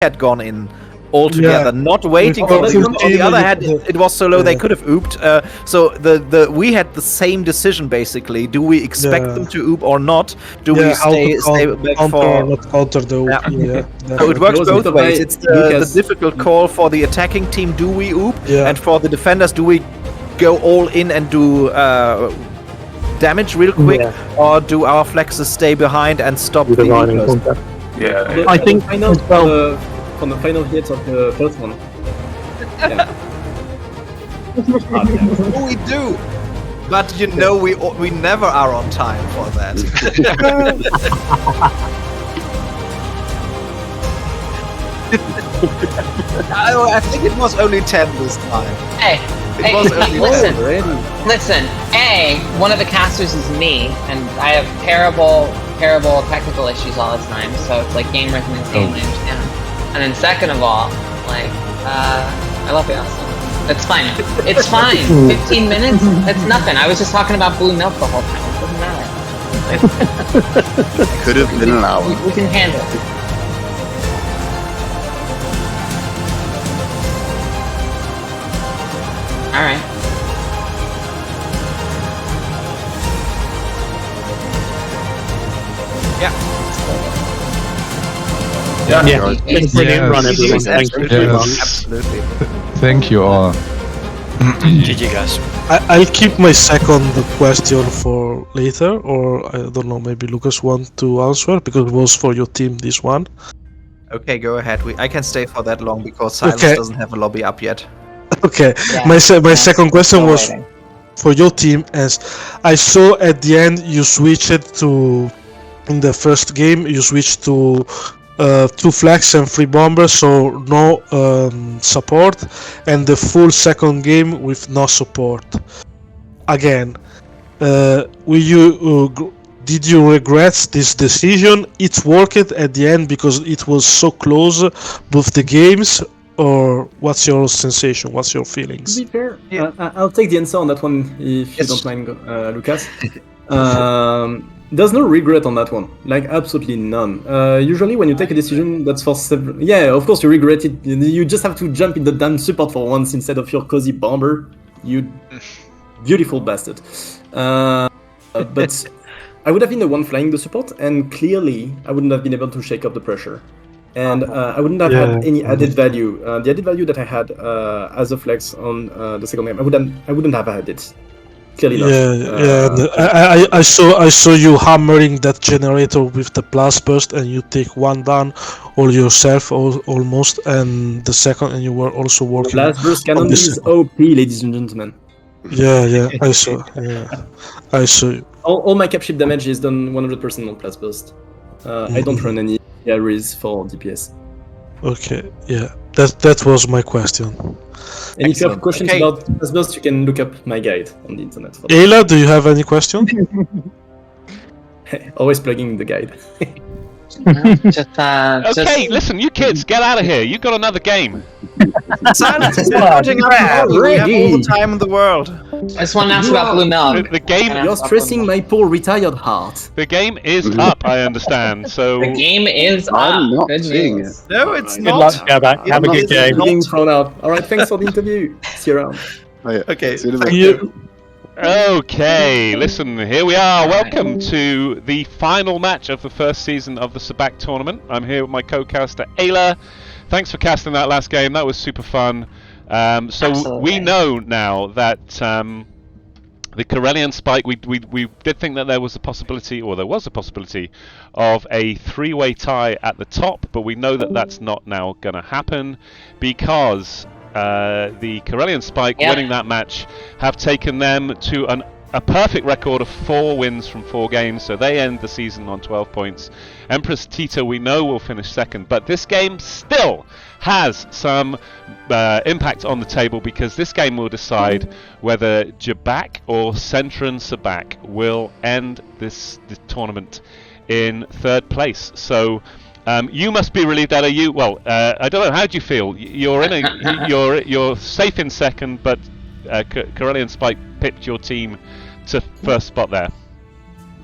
had gone in all together, not waiting for the oop. On the other hand, it was so low they could have ooped. So we had the same decision basically. Do we expect them to oop or not? Do we stay back for counter the oop? So it works both ways. It's the difficult call for the attacking team. Do we oop? And for the defenders, do we go all in and do damage real quick, or do our flexes stay behind and stop the oopers? Yeah, I think from the final hits of the first one. We do, but you know we never are on time for that. I think it was only 10 this time. Hey, listen. One of the casters is me, and I have terrible technical issues all the time. So it's like game rhythm and game range down. And then second of all, like, I love y'all. So it's fine. It's fine. 15 minutes? That's nothing. I was just talking about blue milk the whole time. It doesn't matter. Could have been an hour. We can handle it. All right. It's brilliant run, everyone. Thank you very much. Absolutely. Thank you all. GG guys. I'll keep my second question for later, or I don't know, maybe Lucas want to answer because it was for your team, this one. Okay, go ahead. I can stay for that long because Silas doesn't have a lobby up yet. Okay, my second question was for your team, as I saw at the end you switched to, in the first game, you switched to 2 flags and 3 bombers, so no support, and the full second game with no support. Again, did you regret this decision? It worked at the end because it was so close, both the games, or what's your sensation? What's your feelings? To be fair, I'll take the answer on that one if you don't mind, Lucas. There's no regret on that one, like absolutely none. Usually when you take a decision that's for several... Yeah, of course you regret it. You just have to jump in the damn support for once instead of your cozy bomber. You beautiful bastard. But I would have been the one flying the support, and clearly I wouldn't have been able to shake up the pressure. And I wouldn't have had any added value. The added value that I had as a flex on the second game, I wouldn't have had it. I saw you hammering that generator with the blast burst, and you take one down all yourself almost, and the second, and you were also working. The blast burst cannon is OP, ladies and gentlemen. I saw. I saw you. All my capship damage is done 100% on blast burst. I don't run any carries for DPS. Okay, that was my question. And if you have questions about blast burst, you can look up my guide on the internet. Ayla, do you have any question? Always plugging the guide. Okay, listen, you kids, get out of here. You've got another game. Silence is putting up. We have all the time in the world. I just want to ask about blue milk. The game. You're stressing my poor retired heart. The game is up, I understand. So the game is up. I'm not seeing it. No, it's Good not. luck, Jhabacc. Have a good game. Being thrown out. All right, thanks for the interview. See you around. Okay, Thank you. Okay, listen, here we are. Welcome to the final match of the first season of the Sabacc tournament. I'm here with my co-caster Ayla. Thanks for casting that last game. That was super fun. We know now that the Corellian Spike, we did think that there was a possibility, or there was a possibility, of a 3-way tie at the top, but we know that that's not now going to happen because the Corellian Spike winning that match have taken them to a perfect record of 4 wins from 4 games, so they end the season on 12 points. Empress Tita, we know, will finish second, but this game still has some impact on the table because this game will decide whether Jhabacc or Centran Sabacc will end the tournament in 3rd place. So you must be relieved, Ella. I don't know. How do you feel? You're in you're safe in second, but Corellian Spike pipped your team to first spot there.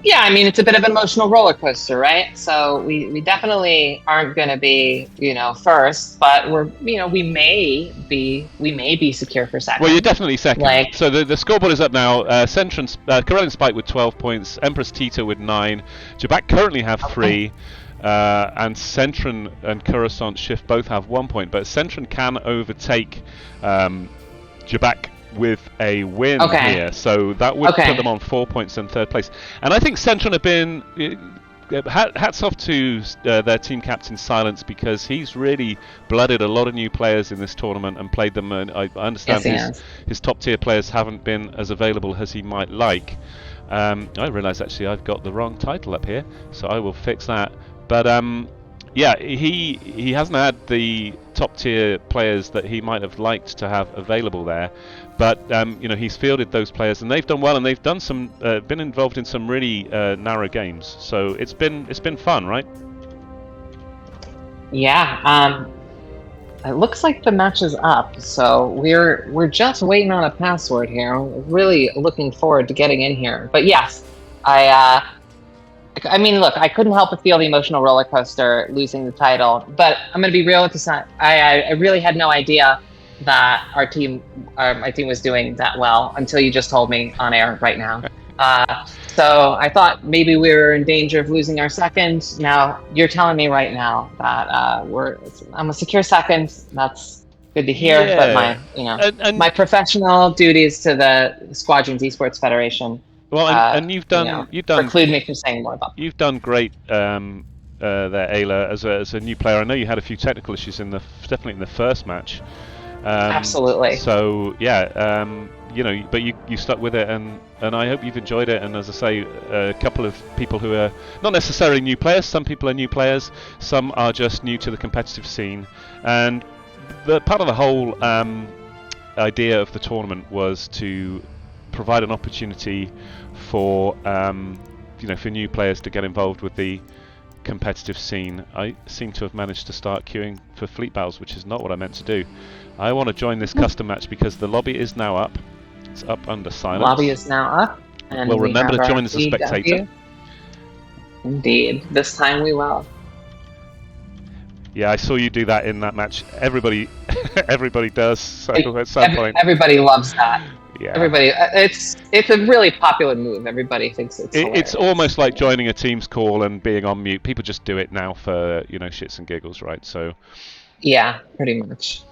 Yeah, I mean, it's a bit of an emotional roller coaster, right? So we definitely aren't going to be, first, but we may be secure for second. Well, you're definitely second. Like, so the scoreboard is up now. Centran, Corellian Spike with 12 points, Empress Tita with 9, Jhabacc currently have 3, and Centran and Coruscant Shift both have 1 point, but Centran can overtake Jhabacc with a win here, so that would put them on 4 points in third place. And I think Centran have been hats off to their team captain Silence, because he's really blooded a lot of new players in this tournament and played them. And I understand his top tier players haven't been as available as he might like. I realise actually I've got the wrong title up here, so I will fix that. But yeah, he hasn't had the top tier players that he might have liked to have available there, but he's fielded those players and they've done well, and they've done some been involved in some really narrow games. So it's been fun, right? Yeah. It looks like the match is up, so we're just waiting on a password here. Really looking forward to getting in here. But yes, I mean, look, I couldn't help but feel the emotional roller coaster losing the title, but I'm going to be real with this. I really had no idea that my team was doing that well until you just told me on air right now. So I thought maybe we were in danger of losing our second. Now you're telling me right now that I'm a secure second. That's good to hear. Yeah. But my professional duties to the Squadrons Esports Federation. Well, and you've done preclude me from saying more about. You've done great there, Ayla, as a new player. I know you had a few technical issues definitely in the first match. Absolutely. So yeah, but you stuck with it, and I hope you've enjoyed it. And as I say, a couple of people who are not necessarily new players. Some people are new players. Some are just new to the competitive scene. And the part of the whole idea of the tournament was to provide an opportunity for for new players to get involved with the competitive scene. I seem to have managed to start queuing for fleet battles, which is not what I meant to do. I want to join this custom match because the lobby is now up. It's up under Silence. Lobby is now up, and we'll remember to join as a spectator. Indeed, this time we will. Yeah, I saw you do that in that match. Everybody does. So at some point, everybody loves that. Yeah. Everybody, it's a really popular move. Everybody thinks it's almost like joining a Teams call and being on mute. People just do it now for shits and giggles, right? So yeah, pretty much.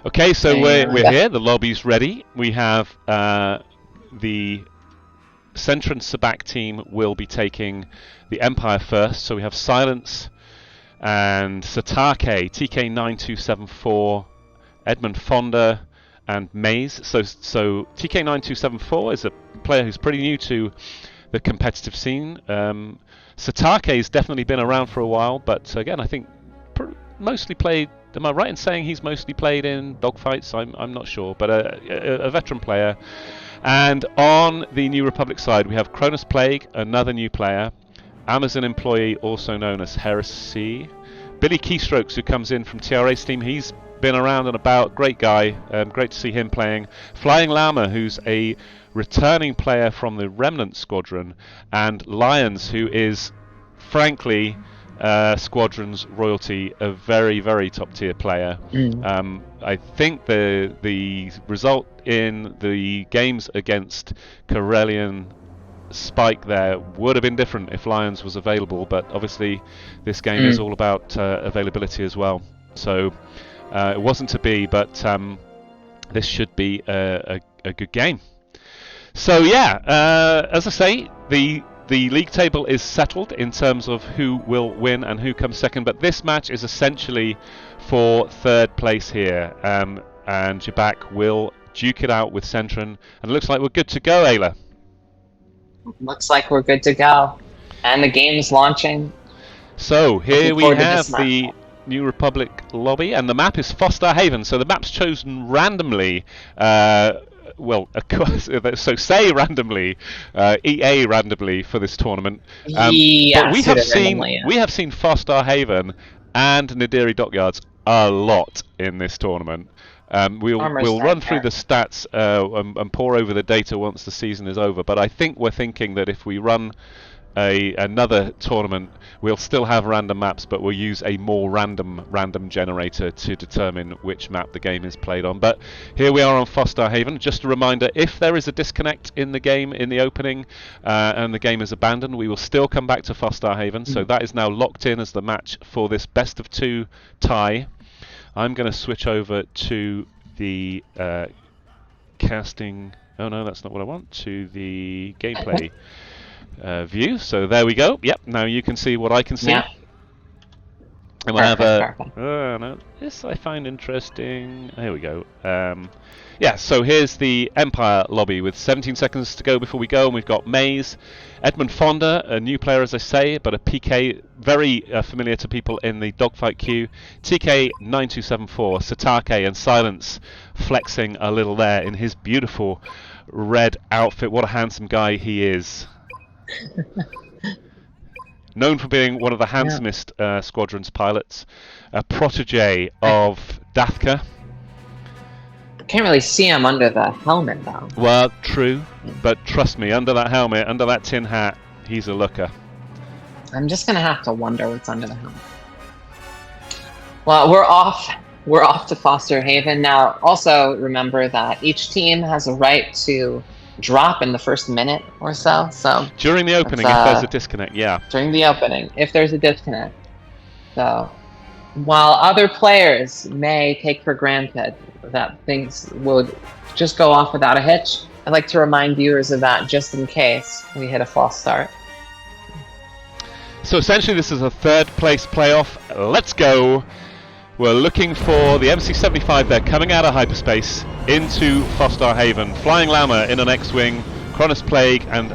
Okay, so we're here. The lobby's ready. We have the Centran Sabacc team will be taking the Empire first. So we have Silence and Satake, TK9274, Edmund Fonda, and Maze. So TK9274 is a player who's pretty new to the competitive scene. Satake has definitely been around for a while, but again, I think mostly played. Am I right in saying he's mostly played in dogfights? I'm not sure, but a veteran player. And on the New Republic side, we have Cronus Plague, another new player, Amazon employee, also known as Heresy, Billy Keystrokes, who comes in from TRA's team. He's been around and about, great guy, great to see him playing. Flying Llama, who's a returning player from the Remnant Squadron, and Lions, who is, frankly, Squadron's royalty, a very, very top tier player. I think the result in the games against Corellian Spike there would have been different if Lions was available, but obviously this game is all about availability as well. So it wasn't to be, but this should be a good game. So yeah, as I say, the league table is settled in terms of who will win and who comes second, but this match is essentially for third place here, and Jhabacc will duke it out with Centran, and it looks like we're good to go, Ayla. Looks like we're good to go, and the game's launching. So here we have the New Republic lobby, and the map is Fostar Haven, so the map's chosen randomly. Well, of course, so say randomly, EA randomly for this tournament. But we have seen Fostar Haven and Nadiri Dockyards a lot in this tournament. We'll run through the stats and pour over the data once the season is over. But I think we're thinking that if we run another tournament, we'll still have random maps, but we'll use a more random generator to determine which map the game is played on. But here we are on Fosterhaven. Just a reminder, if there is a disconnect in the game in the opening and the game is abandoned, we will still come back to Fosterhaven. So that is now locked in as the match for this best of 2 tie. I'm going to switch over to the casting. Oh no, that's not what I want. To the gameplay view. So there we go. Yep. Now you can see what I can see. Yeah. And we'll have a. No, this I find interesting. Here we go. Yeah. So here's the Empire lobby with 17 seconds to go before we go, and we've got Maze, Edmund Fonda, a new player as I say, but a PK very familiar to people in the dogfight queue. TK9274, Satake, and Silence flexing a little there in his beautiful red outfit. What a handsome guy he is. Known for being one of the handsomest Squadrons pilots, a protege of Dathka. Can't really see him under the helmet though. Well, true, but trust me, under that helmet, under that tin hat, he's a looker. I'm just gonna have to wonder what's under the helmet. Well, we're off to Fosterhaven now. Also, remember that each team has a right to drop in the first minute or so. So during the opening, if there's a disconnect, yeah. During the opening, if there's a disconnect. So while other players may take for granted that things would just go off without a hitch, I'd like to remind viewers of that just in case we hit a false start. So essentially this is a 3rd place playoff. Let's go. We're looking for the MC-75 there coming out of hyperspace into Fosterhaven. Flying Llama in an X-Wing, Cronus Plague and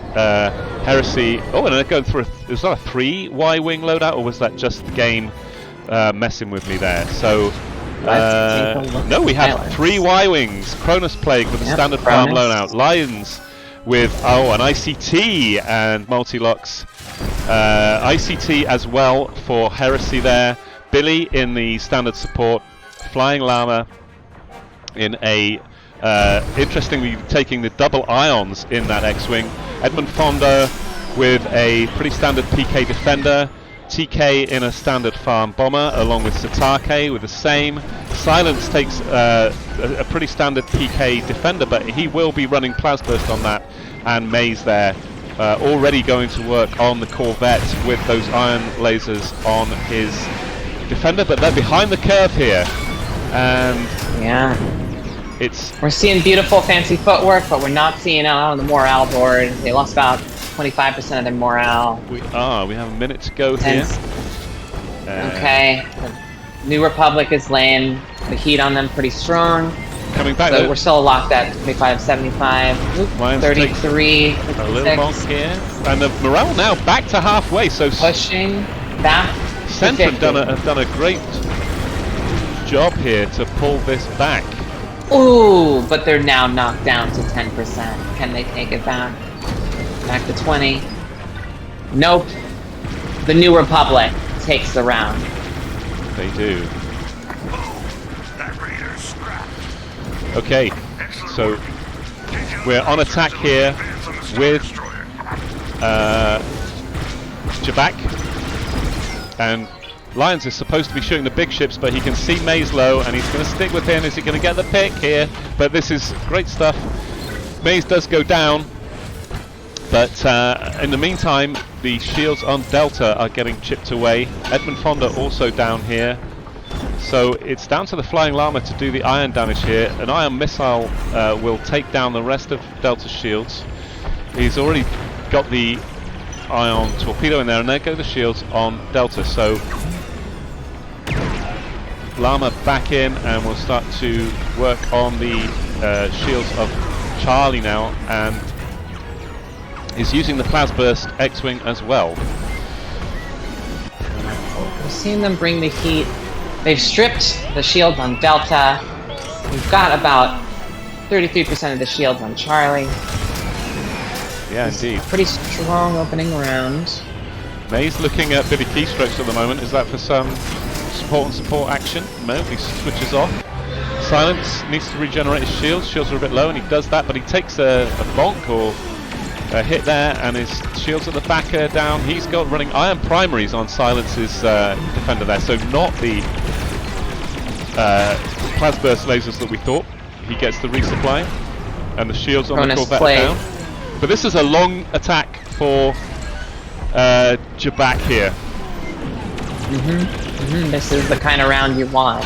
Heresy. Oh, and they're going through is that a 3 Y-Wing loadout, or was that just the game messing with me there? So no, we have 3 Y-Wings. Cronus Plague with a standard farm loadout. Lions with an ICT and multi-locks. ICT as well for Heresy there. Billy in the standard support. Flying Llama in a interestingly taking the double ions in that X-Wing. Edmund Fonda with a pretty standard PK defender. TK in a standard farm bomber along with Satake with the same. Silence takes a pretty standard PK defender, but he will be running Plasburst on that. And Maze there already going to work on the Corvette with those iron lasers on his defender, but they're behind the curve here. And we're seeing beautiful fancy footwork, but we're not seeing it on the morale board. They lost about 25% of their morale. We have a minute to go here. Okay, the New Republic is laying the heat on them pretty strong. Coming back, so we're still locked at 25, 75, 33, a little more here, and the morale now back to halfway. So pushing back. Centran have done a great job here to pull this back. Ooh, but they're now knocked down to 10%. Can they take it back? Back to 20. Nope. The New Republic takes the round. They do. Okay, so we're on attack here with Jhabacc, and Lions is supposed to be shooting the big ships, but he can see Maze low, and he's going to stick with him. Is he going to get the pick here? But this is great stuff. Maze does go down, but in the meantime, the shields on Delta are getting chipped away. Edmund Fonda also down here. So it's down to the Flying Llama to do the iron damage here. An iron missile will take down the rest of Delta's shields. He's already got the ion torpedo in there, and there go the shields on Delta. So Llama back in, and we'll start to work on the shields of Charlie now, and he's using the Plasburst X-Wing as well. We've seen them bring the heat. They've stripped the shields on Delta. We've got about 33% of the shields on Charlie. Yeah, indeed. Pretty strong opening round. Maze looking at Billy keystrokes at the moment. Is that for some support action? No, he switches off. Silence needs to regenerate his shields. Shields are a bit low, and he does that, but he takes a bonk or a hit there, and his shields at the back are down. He's got running iron primaries on Silence's defender there, so not the Plasburst lasers that we thought. He gets the resupply, and the shields on the Corvette are down. But this is a long attack for Jhabacc here. This is the kind of round you want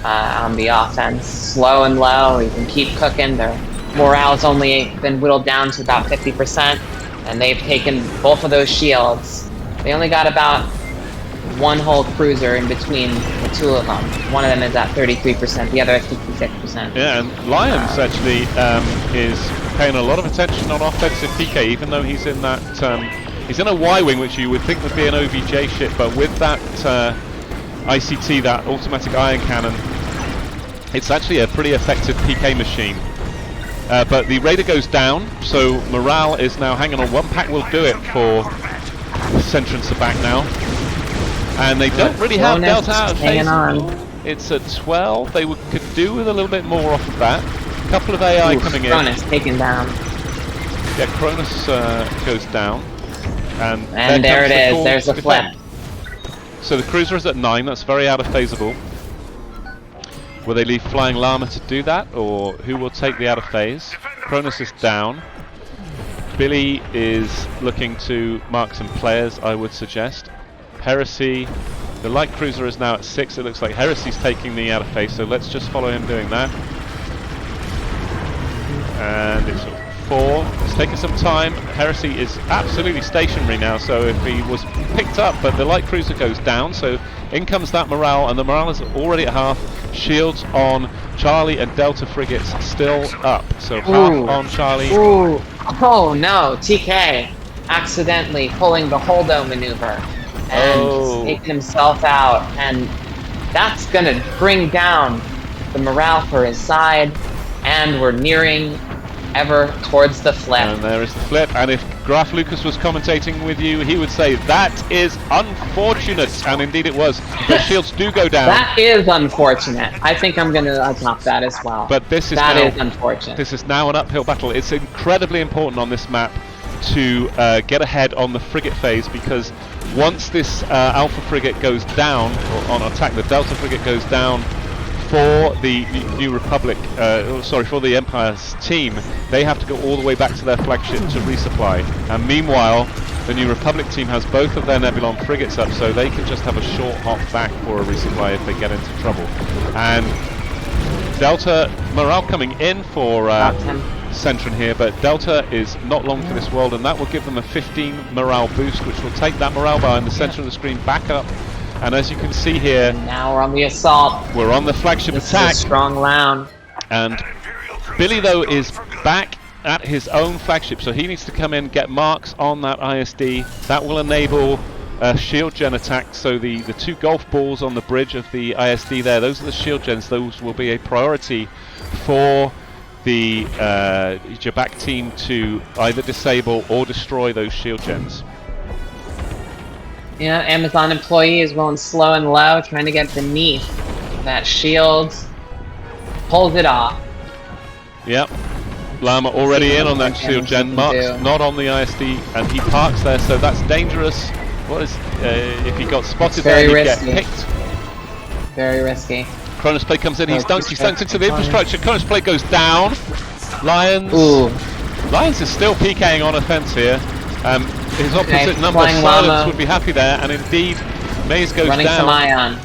on the offense. Slow and low, you can keep cooking. Their morale's only been whittled down to about 50%, and they've taken both of those shields. They only got about one whole cruiser in between the two of them. One of them is at 33%, the other at 56%. Yeah, and Lions actually is paying a lot of attention on offensive PK, even though he's in that he's in a Y-wing, which you would think would be an OVJ ship, but with that ICT, that automatic iron cannon, it's actually a pretty effective PK machine. But the Raider goes down, so morale is now hanging on. One pack will do it for Centran Sabacc now. And they don't really have Delta out of phase. It's at 12. They could do with a little bit more off of that. A couple of AI coming in. Cronus taken down. Yeah, Cronus goes down. And there it is. There's a flip. So the cruiser is at 9. That's very out of phaseable. Will they leave Flying Llama to do that, or who will take the out of phase? Cronus is down. Billy is looking to mark some players, I would suggest. Heresy, the light cruiser is now at 6. It looks like Heresy's taking the out of phase, so let's just follow him doing that. And it's 4. It's taking some time. Heresy is absolutely stationary now, so if he was picked up, but the light cruiser goes down, so in comes that morale, and the morale is already at half. Shields on Charlie and Delta frigates still up, so half on Charlie. Oh no, TK accidentally pulling the holdo maneuver and taking himself out, and that's gonna bring down the morale for his side, and we're nearing ever towards the flip. And there is the flip, and if Graf Lucas was commentating with you, he would say that is unfortunate, and indeed it was. The shields do go down. That is unfortunate. I think I'm going to adopt that as well. But this is that is unfortunate. This is now an uphill battle. It's incredibly important on this map to get ahead on the frigate phase, because once this Alpha frigate goes down, or on attack, the Delta frigate goes down, for the New Republic, for the Empire's team, they have to go all the way back to their flagship to resupply. And meanwhile, the New Republic team has both of their Nebulon frigates up, so they can just have a short hop back for a resupply if they get into trouble. And Delta morale coming in for Centran here, but Delta is not long for this world, and that will give them a 15 morale boost, which will take that morale bar in the center of the screen back up. And as you can see here, now we're on the assault. We're on the flagship attack. Is a strong round. And Billy, though, is back at his own flagship, so he needs to come in, get marks on that ISD. That will enable a shield gen attack. So the 2 golf balls on the bridge of the ISD there, those are the shield gens. Those will be a priority for the Jhabacc team to either disable or destroy those shield gens. Yeah, Amazon employee is going slow and low, trying to get beneath that shield. Pulls it off. Yep. Llama already in on that shield gen. Mark's not on the ISD, and he parks there, so that's dangerous. What is if he got spotted there, he'd get picked. Very risky. Cronus plate comes in. He's dunked into the infrastructure. Cronus plate goes down. Lions. Lions is still PKing on offense here. His opposite number, Silence, would be happy there, and indeed, Maze goes running down. Some ion.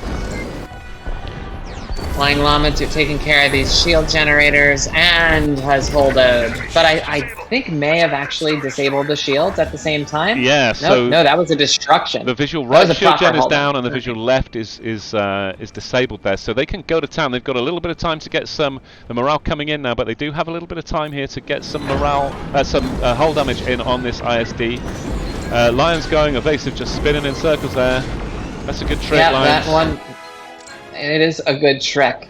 Flying Llama taking care of these shield generators and has holdoed. But I think may have actually disabled the shields at the same time. Yeah, no, that was a destruction. The visual right shield gen is down, and the visual left is disabled there. So they can go to town. They've got a little bit of time to get the morale coming in now, but they do have a little bit of time here to get some morale, hull damage in on this ISD. Lions going evasive, just spinning in circles there. That's a good trick, yeah, Lions. That one. It is a good trick.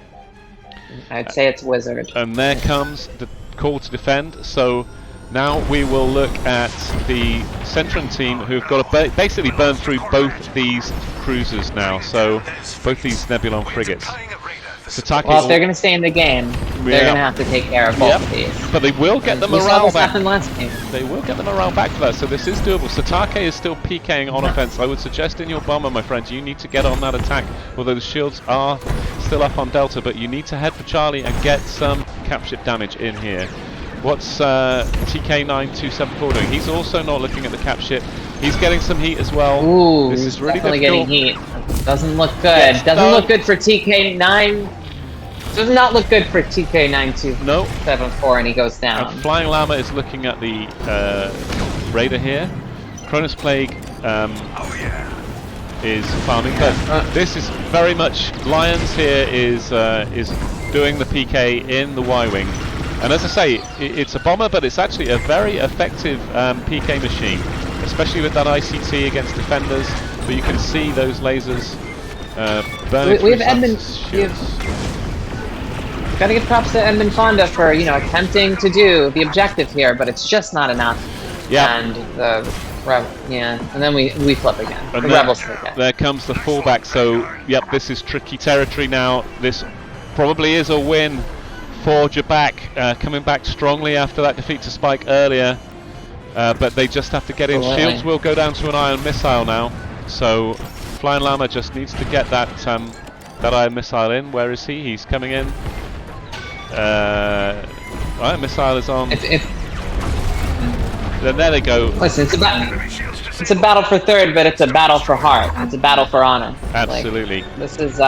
I'd say it's wizard. And there comes the call to defend. So now we will look at the Centran team, who've got to basically burn through both these cruisers now. So both these Nebulon frigates. Satake Well, if they're going to stay in the game, they're going to have to take care of both of these. But they will get the We saw morale this back. happen last game. They will get the morale back for that, so this is doable. Satake is still PKing on offense. I would suggest in your bomber, my friend, you need to get on that attack. Although the shields are still up on Delta, but you need to head for Charlie and get some captured damage in here. What's TK9274 doing? He's also not looking at the cap ship. He's getting some heat as well. Ooh, this is really definitely difficult. getting heat. Doesn't look good. Doesn't look good for TK9. Does not look good for TK9274, and he goes down. And Flying Llama is looking at the Raider here. Cronus Plague is farming, but this is very much Lions here is doing the PK in the Y-wing. And as I say, it's a bomber, but it's actually a very effective PK machine, especially with that ICT against defenders. But you can see those lasers burning We have through Edmund. shields. Gotta give props to Edmund Fonda for attempting to do the objective here, but it's just not enough. Yeah. And and then we flip again. And the Rebels take it. There comes the fallback. So yep, this is tricky territory now. This probably is a win for Jhabacc, coming back strongly after that defeat to Spike earlier, but they just have to get in. Shields will go down to an ion missile now, so Flying Llama just needs to get that ion missile in. Where is he? He's coming in. Ion missile is on. Then there they go. Listen, it's a battle for third, but it's a battle for heart. It's a battle for honor. Absolutely. Like, this is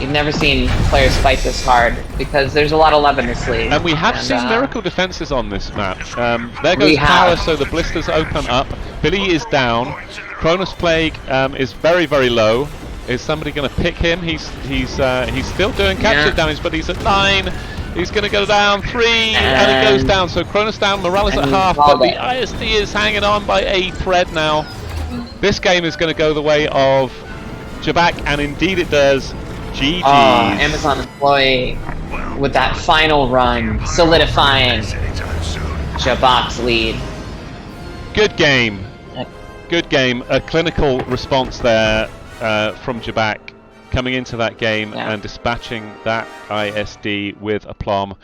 you've never seen players fight this hard because there's a lot of love in this league. And we have seen miracle defenses on this map. There goes power, so the blisters open up. Billy is down. Cronus Plague is very, very low. Is somebody going to pick him? He's still doing capture damage, but he's at 9. He's going to go down 3, and he goes down. So Cronus down, Morale is at half, but the ISD is hanging on by a thread now. This game is going to go the way of Jhabacc, and indeed it does. GG's. Amazon employee with that final run, solidifying Jhabacc's lead. Good game. Good game. A clinical response there from Jhabacc, coming into that game and dispatching that ISD with aplomb.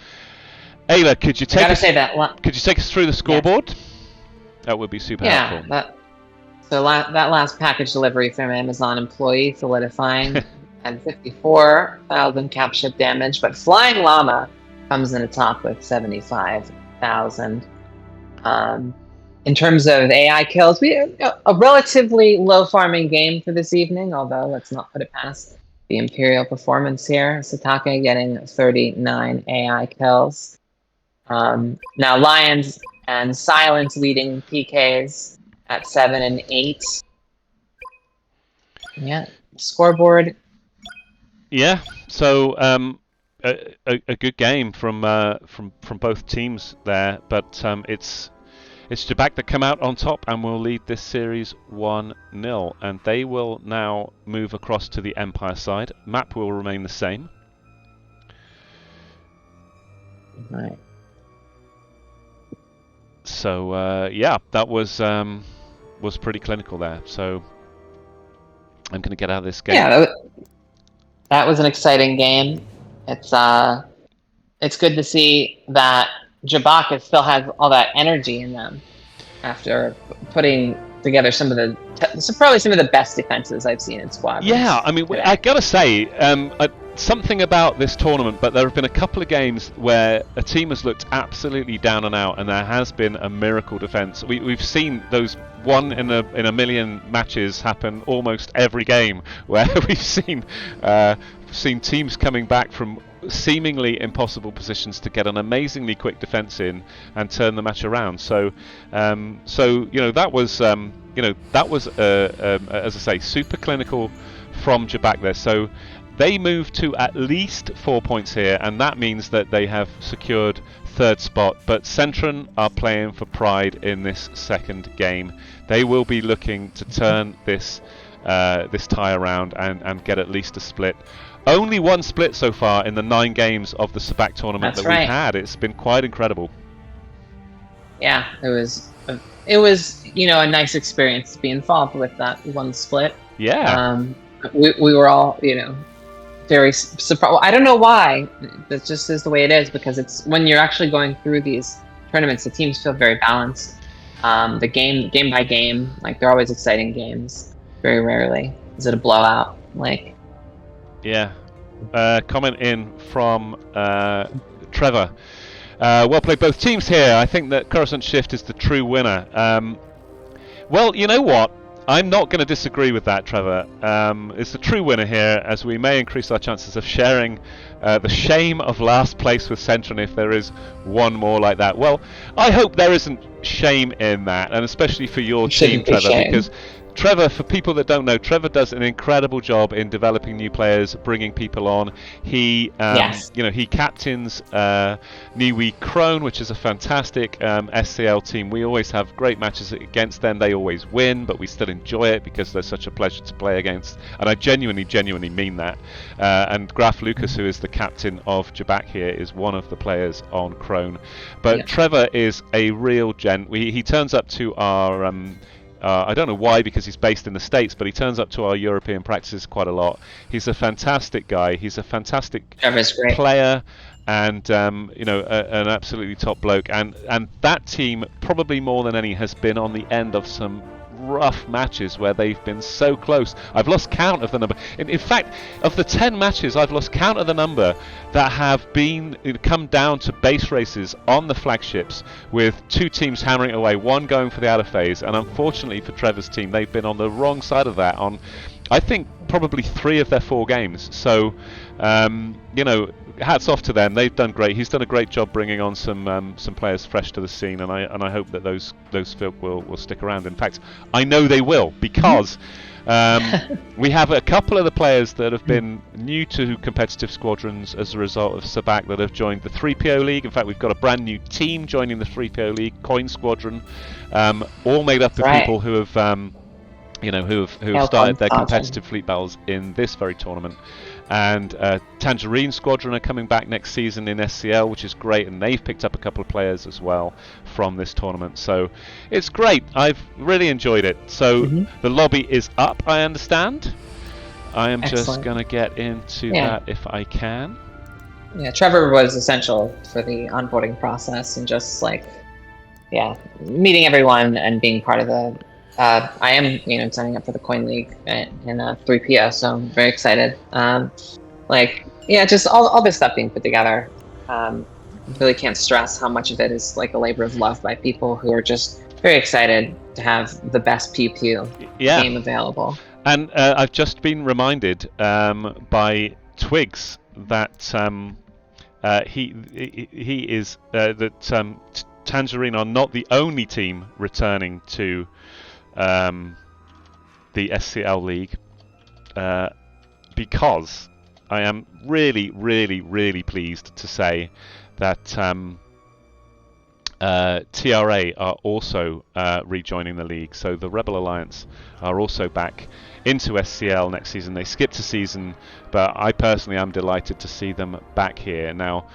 Ayla, could you take us through the scoreboard? Yeah. That would be super helpful. That last package delivery from Amazon employee solidifying and 54,000 cap ship damage, but Flying Llama comes in atop with 75,000. In terms of AI kills, we have a relatively low farming game for this evening, although let's not put it past the Imperial performance here. Satake getting 39 AI kills. Now Lions and Silence leading PKs at 7 and 8. Yeah, scoreboard. Yeah, so a good game from both teams there, but it's Jhabacc that come out on top and will lead this series 1-0, and they will now move across to the Empire side. Map will remain the same. Right. So yeah, that was pretty clinical there. So I'm going to get out of this game. Yeah, that was an exciting game. It's good to see that Jhabacc still has all that energy in them after putting together probably some of the best defenses I've seen in Squadrons. Yeah, I mean, I gotta say, something about this tournament, but there have been a couple of games where a team has looked absolutely down and out, and there has been a miracle defense. We've seen those 1 in a million matches happen almost every game, where we've seen teams coming back from seemingly impossible positions to get an amazingly quick defense in and turn the match around. So that was as I say, super clinical from Jhabacc there. So they move to at least 4 points here, and that means that they have secured third spot. But Centran are playing for pride in this second game. They will be looking to turn this tie around and get at least a split. Only one split so far in the 9 games of the Sabacc tournament we've had. It's been quite incredible. Yeah, it was a nice experience to be involved with that one split. Yeah. We were all doing very surprised. I don't know why. That just is the way it is, because it's when you're actually going through these tournaments, the teams feel very balanced. The game by game, like they're always exciting games. Very rarely is it a blowout. Like, yeah. Comment in from Trevor. Well played both teams here. I think that Coruscant Shift is the true winner. Well, you know what? I'm not going to disagree with that, Trevor. It's the true winner here, as we may increase our chances of sharing the shame of last place with Centran if there is one more like that. Well, I hope there isn't shame in that, and especially for your team, Trevor, because Trevor, for people that don't know, Trevor does an incredible job in developing new players, bringing people on. He, you know, he captains Niwi Crone, which is a fantastic SCL team. We always have great matches against them. They always win, but we still enjoy it because they're such a pleasure to play against. And I genuinely mean that. And Graf Lucas, who is the captain of Jhabacc here, is one of the players on Crone. But Trevor is a real gent. He turns up to our I don't know why, because he's based in the States, but he turns up to our European practices quite a lot. He's a fantastic guy. He's a fantastic player, and you know, an absolutely top bloke. And that team, probably more than any, has been on the end of some rough matches where they've been so close. I've lost count of the number. In fact, of the 10 matches, I've lost count of the number that have come down to base races on the flagships, with two teams hammering away, one going for the outer phase. And unfortunately for Trevor's team, they've been on the wrong side of that on, I think, probably 3 of their 4 games. So you know, hats off to them. They've done great. He's done a great job bringing on some players fresh to the scene, and I hope that those folk will stick around. In fact, I know they will, because we have a couple of the players that have been new to competitive squadrons as a result of Sabacc that have joined the 3PO League. In fact, we've got a brand new team joining the 3PO League, Coin Squadron, all made up of people who have you know, who have started their competitive fleet battles in this very tournament. And Tangerine Squadron are coming back next season in SCL, which is great, and they've picked up a couple of players as well from this tournament. So it's great. I've really enjoyed it. So the lobby is up, I understand. I am just going to get into that if I can. Yeah, Trevor was essential for the onboarding process, and just like, meeting everyone and being part of the I am, you know, signing up for the Coin League in 3PO, so I'm very excited. Like, just all this stuff being put together. Really can't stress how much of it is like a labor of love by people who are just very excited to have the best Pew Pew game available. And I've just been reminded by Twigs that he is that Tangerine are not the only team returning to the SCL League, because I am really pleased to say that TRA are also rejoining the league. So the Rebel Alliance are also back into SCL next season. They skipped a season, but I personally am delighted to see them back here now.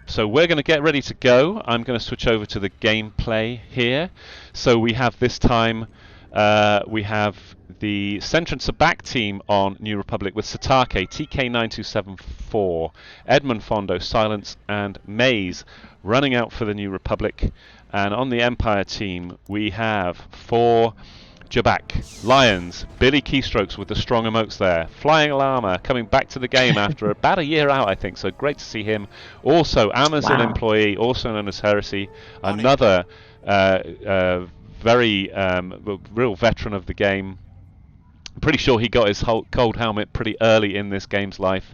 So we're going to get ready to go. I'm going to switch over to the gameplay here. So we have this time, we have the Centran Sabacc team on New Republic with Satake, TK9274, Edmund Fondo, Silence, and Maze running out for the New Republic. And on the Empire team, we have for Jhabacc, Lions, Billy Keystrokes with the strong emotes there, Flying Llama coming back to the game after about a year out, I think, so great to see him. Also, Amazon employee, also known as Heresy, another very real veteran of the game. I'm pretty sure he got his cold helmet pretty early in this game's life.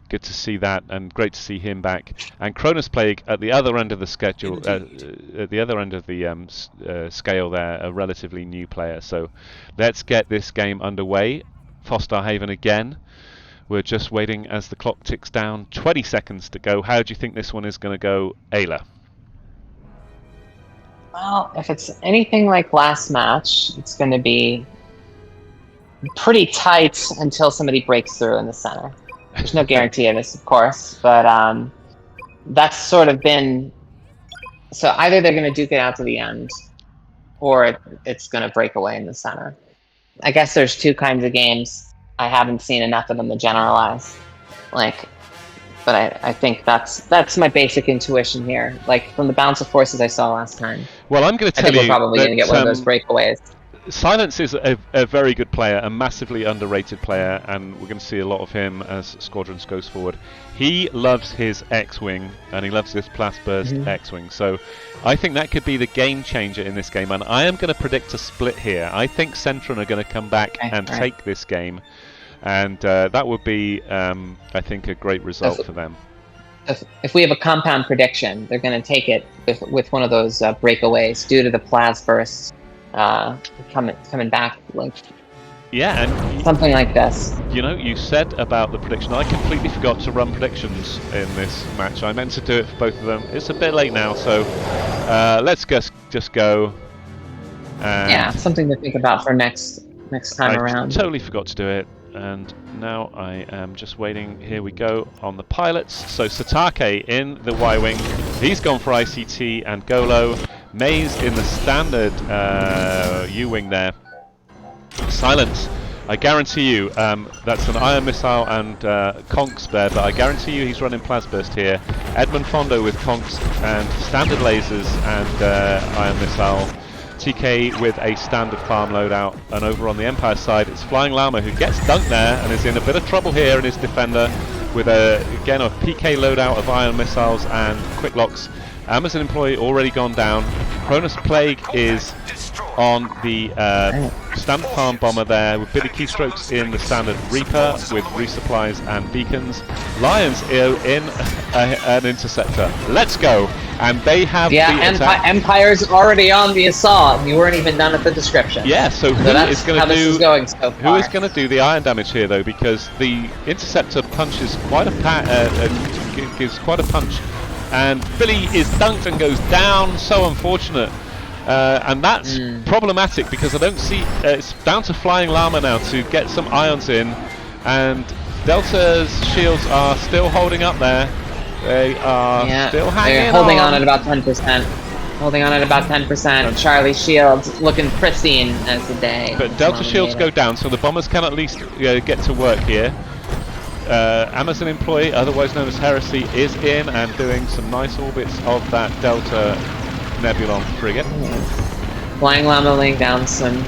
Good to see that, and great to see him back. And Cronus Plague at the other end of the schedule, at the other end of the scale there, a relatively new player. So let's get this game underway. Foster Haven again. We're just waiting as the clock ticks down. 20 seconds to go. How do you think this one is going to go, Ayla? Well, if it's anything like last match, it's going to be pretty tight until somebody breaks through in the center. There's no guarantee of this, of course, but that's sort of been... So either they're going to duke it out to the end, or it's going to break away in the center. I guess there's two kinds of games. I haven't seen enough of them to generalize. Like, but I think that's my basic intuition here. Like from the balance of forces I saw last time. Well, I'm going to I tell think you we're probably going to get one of those breakaways. Silence is a very good player, a massively underrated player, and we're going to see a lot of him as Squadrons goes forward. He loves his X-Wing, and he loves his Blast Burst X-Wing, so I think that could be the game changer in this game, and I am going to predict a split here. I think Centran are going to come back and take this game, and that would be, I think, a great result for them. If we have a compound prediction, they're going to take it with one of those breakaways due to the Blast Bursts. Coming back, like and something like this. You know, you said about the prediction. I completely forgot to run predictions in this match. I meant to do it for both of them. It's a bit late now, so let's just go. Yeah, something to think about for next time around. I totally forgot to do it, and now I am just waiting. Here we go on the pilots. So Satake in the Y-Wing. He's gone for ICT and Golo. Maze in the standard U-Wing there. Silence. I guarantee you that's an ion missile and conks there, but I guarantee you he's running Plasburst here. Edmund Fondo with conks and standard lasers and ion missile. TK with a standard farm loadout, and over on the Empire side it's Flying Llama who gets dunked there and is in a bit of trouble here in his defender with again a PK loadout of ion missiles and quick locks. Amazon employee already gone down. Cronus Plague is on the standard farm bomber there with Billy Keystrokes in the standard Reaper with resupplies and beacons. Lions in an interceptor. Let's go! And they have the attack. Empire's already on the assault. You weren't even done at the description. Yeah, so who is going to do the iron damage here though? Because the interceptor punches quite gives quite a punch. And Billy is dunked and goes down, so unfortunate. And that's problematic because I don't see... it's down to Flying Llama now to get some ions in. And Delta's shields are still holding up there. They are still hanging on. They're holding on at about 10%. Holding on at about 10%. Charlie's shields looking pristine as the day. But Delta shields go down, so the bombers can at least get to work here. Amazon employee, otherwise known as Heresy, is in and doing some nice orbits of that Delta Nebulon frigate. Flying Llama laying down some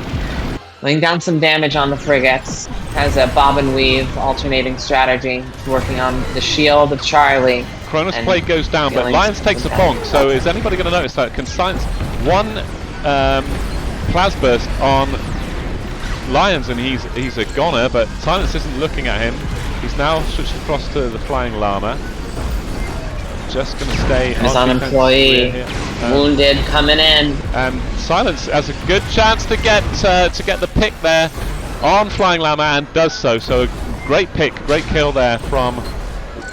damage on the frigates. Has a bob and weave alternating strategy, working on the shield of Charlie. Cronus Plague goes down, but Lions takes a bonk. So is anybody going to notice that? Can Silence one Plasburst on Lions, and he's a goner, but Silence isn't looking at him. He's now switched across to the Flying Llama. Just going to stay on employee. Wounded coming in. And Silence has a good chance to get the pick there on Flying Llama and does so. So great pick, great kill there from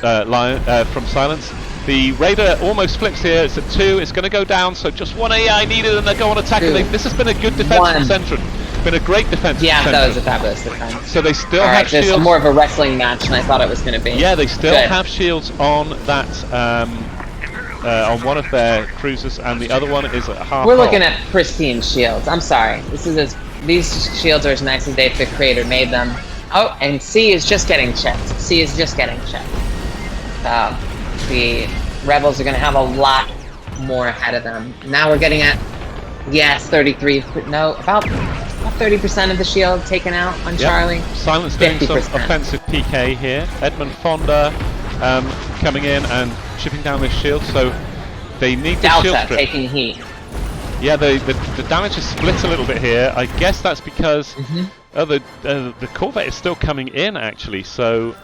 Silence. The Raider almost flips here. It's a 2. It's going to go down. So just one AI needed, and they go on attacking. This has been a good defense from Centran. Been a great defense. Yeah, that was a fabulous defense. So they still have shields. This is more of a wrestling match than I thought it was going to be. Yeah, they still have shields on that on one of their cruisers, and the other one is at half. We're looking at pristine shields. I'm sorry. These shields are as nice as Dave the Creator made them. Oh, and C is just getting checked. The Rebels are going to have a lot more ahead of them. Now we're getting at 33. No, about 30% of the shield taken out on Charlie. Silence doing some offensive PK here. Edmund Fonda coming in and chipping down this shield, so they need the shield strip. Taking heat. Yeah, the damage is split a little bit here. I guess that's because the Corvette is still coming in actually, so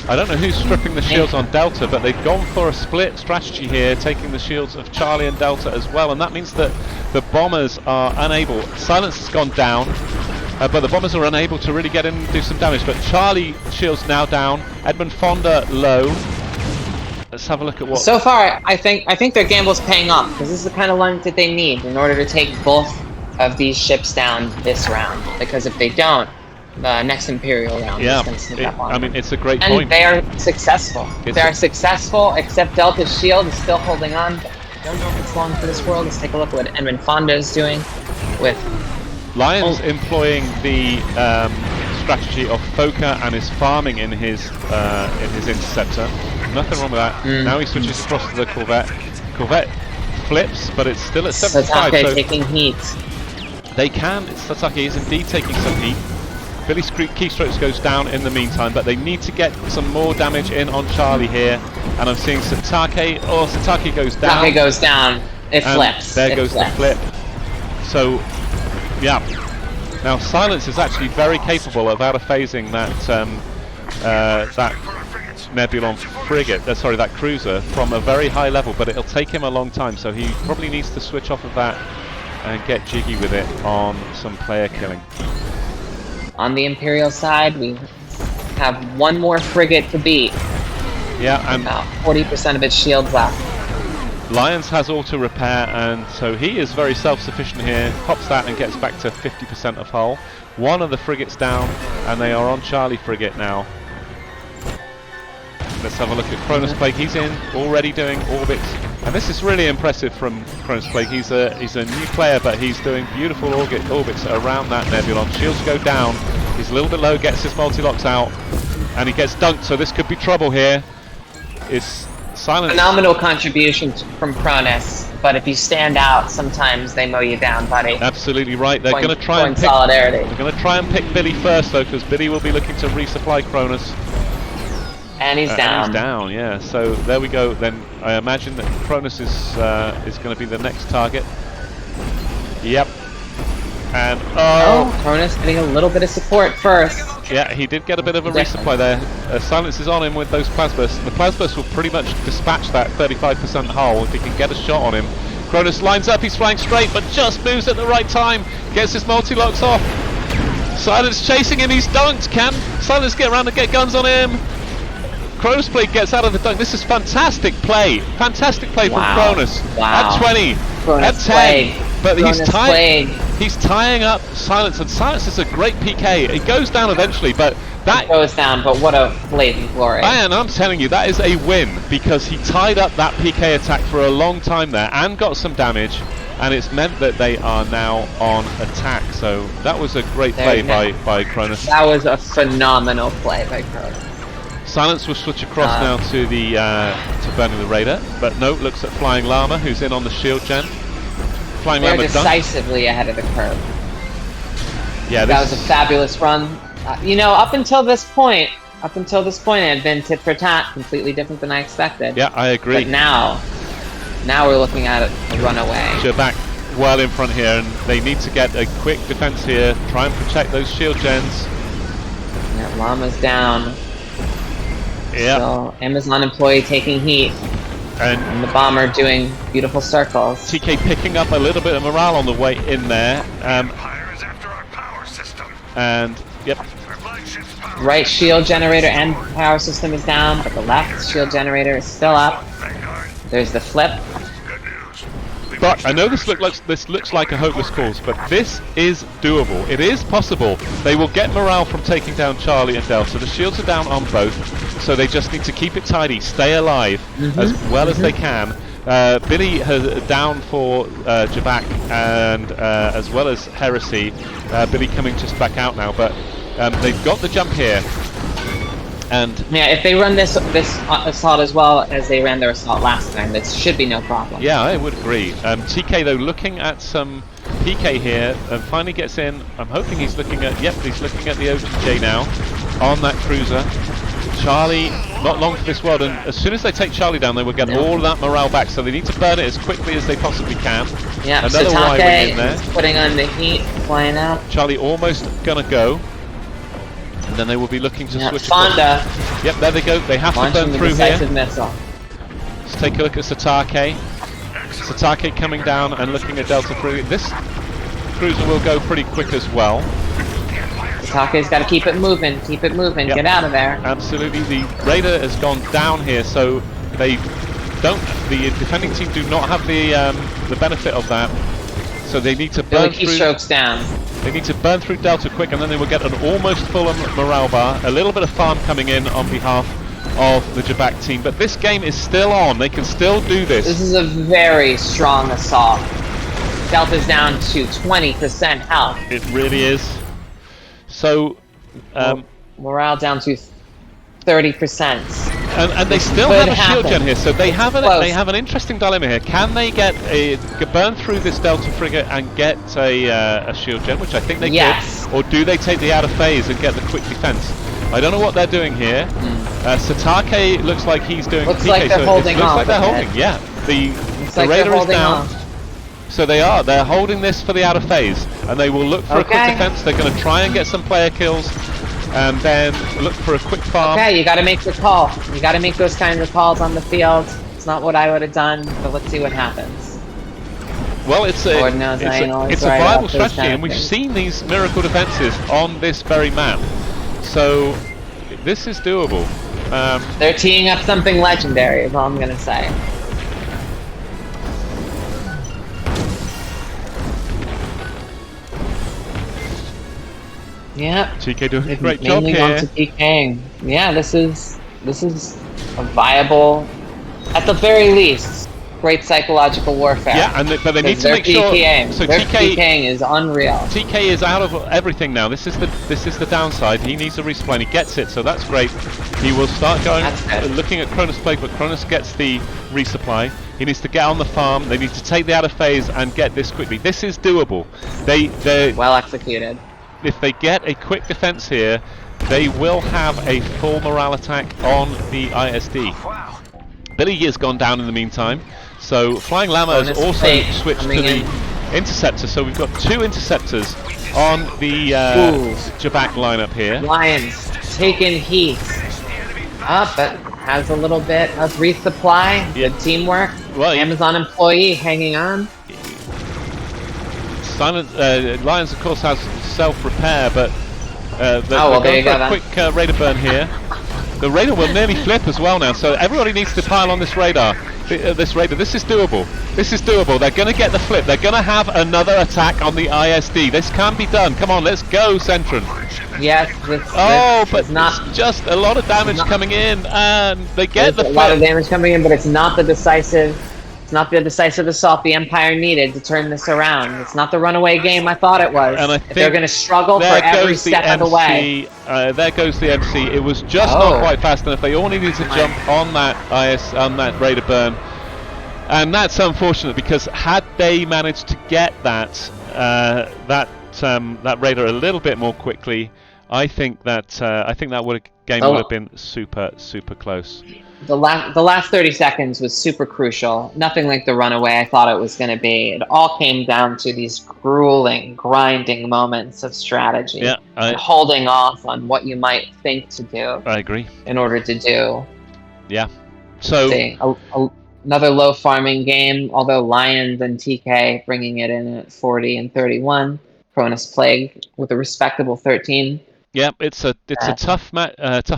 I don't know who's stripping the shields on Delta, but they've gone for a split strategy here, taking the shields of Charlie and Delta as well, and that means that the bombers are unable. Silence has gone down, but the bombers are unable to really get in and do some damage. But Charlie shields now down, Edmund Fonda low. Let's have a look at what... So far, I think their gamble's paying off, because this is the kind of line that they need in order to take both of these ships down this round. Because if they don't, the next Imperial round is going to sneak up on them. It's a great point. And they are successful. Successful, except Delta's shield is still holding on. I don't know if it's long for this world. Let's take a look at what Edmund Fonda is doing with... Lions employing the strategy of Foka and is farming in his interceptor. Nothing wrong with that. Now he switches across to the Corvette. Corvette flips, but it's still at 75. Satake so taking heat. they can. Satake is indeed taking some heat. Billy's keystrokes goes down in the meantime, but they need to get some more damage in on Charlie here. And I'm seeing Satake. Oh, Satake goes down. Satake goes down. It flips. There goes the flip. So, yeah. Now Silence is actually very capable of out-of-phasing that Nebulon frigate, sorry, that cruiser from a very high level, but it'll take him a long time, so he probably needs to switch off of that and get jiggy with it on some player killing. On the Imperial side, we have one more frigate to beat. Yeah, and about 40% of its shields left. Lions has auto repair, and so he is very self-sufficient here. Pops that and gets back to 50% of hull. One of the frigates down, and they are on Charlie frigate now. Let's have a look at Cronus Plague. He's in, already doing orbits, and this is really impressive from Cronus Plague. He's a new player, but he's doing beautiful orbits around that Nebulon. Shields go down. He's a little bit low, gets his multi-locks out, and he gets dunked. So this could be trouble here. It's Silence. Phenomenal contribution from Cronus, but if you stand out, sometimes they mow you down, buddy. Absolutely right. They're going to try and pick. Solidarity. They're going to try and pick Billy first, though, because Billy will be looking to resupply Cronus. And he's down. He's down, yeah. So there we go. Then I imagine that Cronus is going to be the next target. Yep. And Cronus getting a little bit of support first. Yeah, he did get a bit of a resupply there. Silence is on him with those plasbursts. The plasbursts will pretty much dispatch that 35% hull if he can get a shot on him. Cronus lines up, he's flying straight, but just moves at the right time. Gets his multi-locks off. Silence chasing him, he's dunked. Can Silence get around and get guns on him? Cronus Plague gets out of the dunk. This is fantastic play. Fantastic play from Cronus. At 20, Cronus at 10. Plague. But Cronus he's tying up Silence, and Silence is a great PK. It goes down eventually, but that goes down. But what a blazing glory! And I'm telling you, that is a win because he tied up that PK attack for a long time there and got some damage, and it's meant that they are now on attack. So that was a great play by Cronus. That was a phenomenal play by Cronus. Silence will switch across now to the to burning the Raider, but no, looks at Flying Llama, who's in on the shield gen. Flying They're Llama decisively ahead of the curve. Yeah, that was a fabulous run. You know, up until this point, it had been tit for tat, completely different than I expected. Yeah, I agree. But now we're looking at a runaway. Jhabacc well in front here, and they need to get a quick defense here. Try and protect those shield gens. Yeah, Llama's down. Yeah. So Amazon employee taking heat. And the bomber doing beautiful circles. TK picking up a little bit of morale on the way in there. And yep. Right shield generator and power system is down, but the left shield generator is still up. There's the flip. But I know this looks like a hopeless cause, but this is doable. It is possible. They will get morale from taking down Charlie and Delta. The shields are down on both, so they just need to keep it tidy, stay alive as well as they can. Billy has down for Jhabacc and as well as Heresy. Billy coming just back out now, but they've got the jump here. And yeah, if they run this assault as well as they ran their assault last time, this should be no problem. Yeah, I would agree. TK though looking at some PK here and finally gets in. I'm hoping he's looking at he's looking at the OTJ now on that cruiser. Charlie, not long for this world, and as soon as they take Charlie down, they will get all of that morale back. So they need to burn it as quickly as they possibly can. Yeah, another Y-wing in there. Is putting on the heat, flying out. Charlie almost gonna go. And then they will be looking to switch Fonda. across. Yep, there they go. They have to burn through here. Missile. Let's take a look at Satake. Satake coming down and looking at Delta 3. This cruiser will go pretty quick as well. Satake's got to keep it moving. Keep it moving. Yep. Get out of there. Absolutely. The Raider has gone down here, so they don't. The defending team do not have the benefit of that. So they need to burn through. Strokes down. They need to burn through Delta quick, and then they will get an almost full morale bar. A little bit of farm coming in on behalf of the Jhabacc team, but this game is still on. They can still do this. This is a very strong assault. Delta's down to 20% health. It really is. So Morale down to 30%. And they still have a shield gen here, so they have an interesting dilemma here. Can they burn through this Delta frigate and get a shield gen, which I think they could, or do they take the outer phase and get the quick defense? I don't know what they're doing here. Satake looks like he's doing. Looks PK, like they're holding off. Looks like they're holding. Yeah, the Raider is down. So they're holding this for the outer phase, and they will look for a quick defense. They're going to try and get some player kills, and then look for a quick farm. Okay, you got to make the call. You got to make those kinds of calls on the field. It's not what I would have done, but let's see what happens. Well, it's a viable strategy, and we've seen these miracle defenses on this very map. So this is doable. They're teeing up something legendary, is all I'm going to say. Yeah. TK doing a great job here. Mainly TKing. Yeah, this is a viable, at the very least, great psychological warfare. Yeah, but they need to make sure. So their TKing is unreal. TK is out of everything now. This is the downside. He needs a resupply, and he gets it, so that's great. He will start going looking at Cronus play, but Cronus gets the resupply. He needs to get on the farm. They need to take the outer phase and get this quickly. This is doable. They're well executed. If they get a quick defense here, they will have a full morale attack on the ISD. Billy has gone down in the meantime, so Flying Llama has also switched to the Interceptor, so we've got 2 Interceptors on the Jhabacc lineup here. Lions taking heat. But has a little bit of resupply, good teamwork. Well, Amazon employee hanging on. Lions, of course, has self-repair, but they're going for a quick Raider burn here. The Raider will nearly flip as well now, so everybody needs to pile on this Raider. This is doable. This is doable. They're going to get the flip. They're going to have another attack on the ISD. This can be done. Come on, let's go, Centran. Yes. But it's just a lot of damage coming in, and they get the flip. A lot of damage coming in, but it's not the decisive. It's not the decisive assault the Empire needed to turn this around. It's not the runaway game I thought it was. And I think they're going to struggle for every step of the way. There goes the MC. It was just not quite fast enough. They all needed to jump on that Raider burn, and that's unfortunate because had they managed to get that Raider a little bit more quickly, I think that game would have been super close. The last 30 seconds was super crucial. Nothing like the runaway I thought it was going to be. It all came down to these grueling, grinding moments of strategy. Yeah, and holding off on what you might think to do. I agree. In order to do. Yeah. So another low farming game, although Lions and TK bringing it in at 40 and 31. Cronus Plague with a respectable 13. Yeah, it's a tough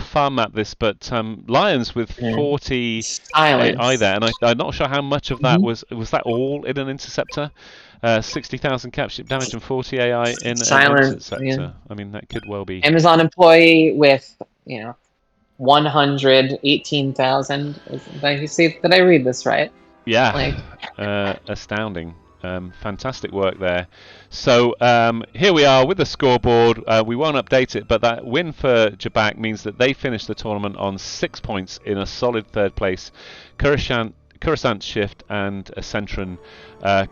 farm map this, but Lions with 40 AI there, and I'm not sure how much of that was that all in an Interceptor. 60,000 capship damage and 40 AI in an Interceptor. Yeah. I mean, that could well be. Amazon employee with 118,000. Did I read this right? Yeah, astounding. Fantastic work there. So here we are with the scoreboard. We won't update it, but that win for Jhabacc means that they finished the tournament on 6 points in a solid 3rd place. Coruscant Shift and Centran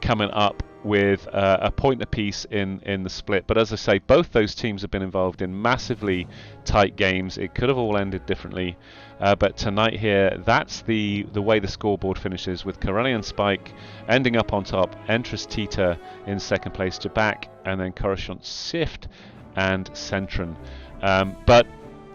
coming up with a point apiece in the split. But as I say, both those teams have been involved in massively tight games. It could have all ended differently. But tonight here, that's the way the scoreboard finishes, with Corellian Spike ending up on top, Entris Tita in 2nd place, Jhabacc, and then Coruscant Shift and Centran. But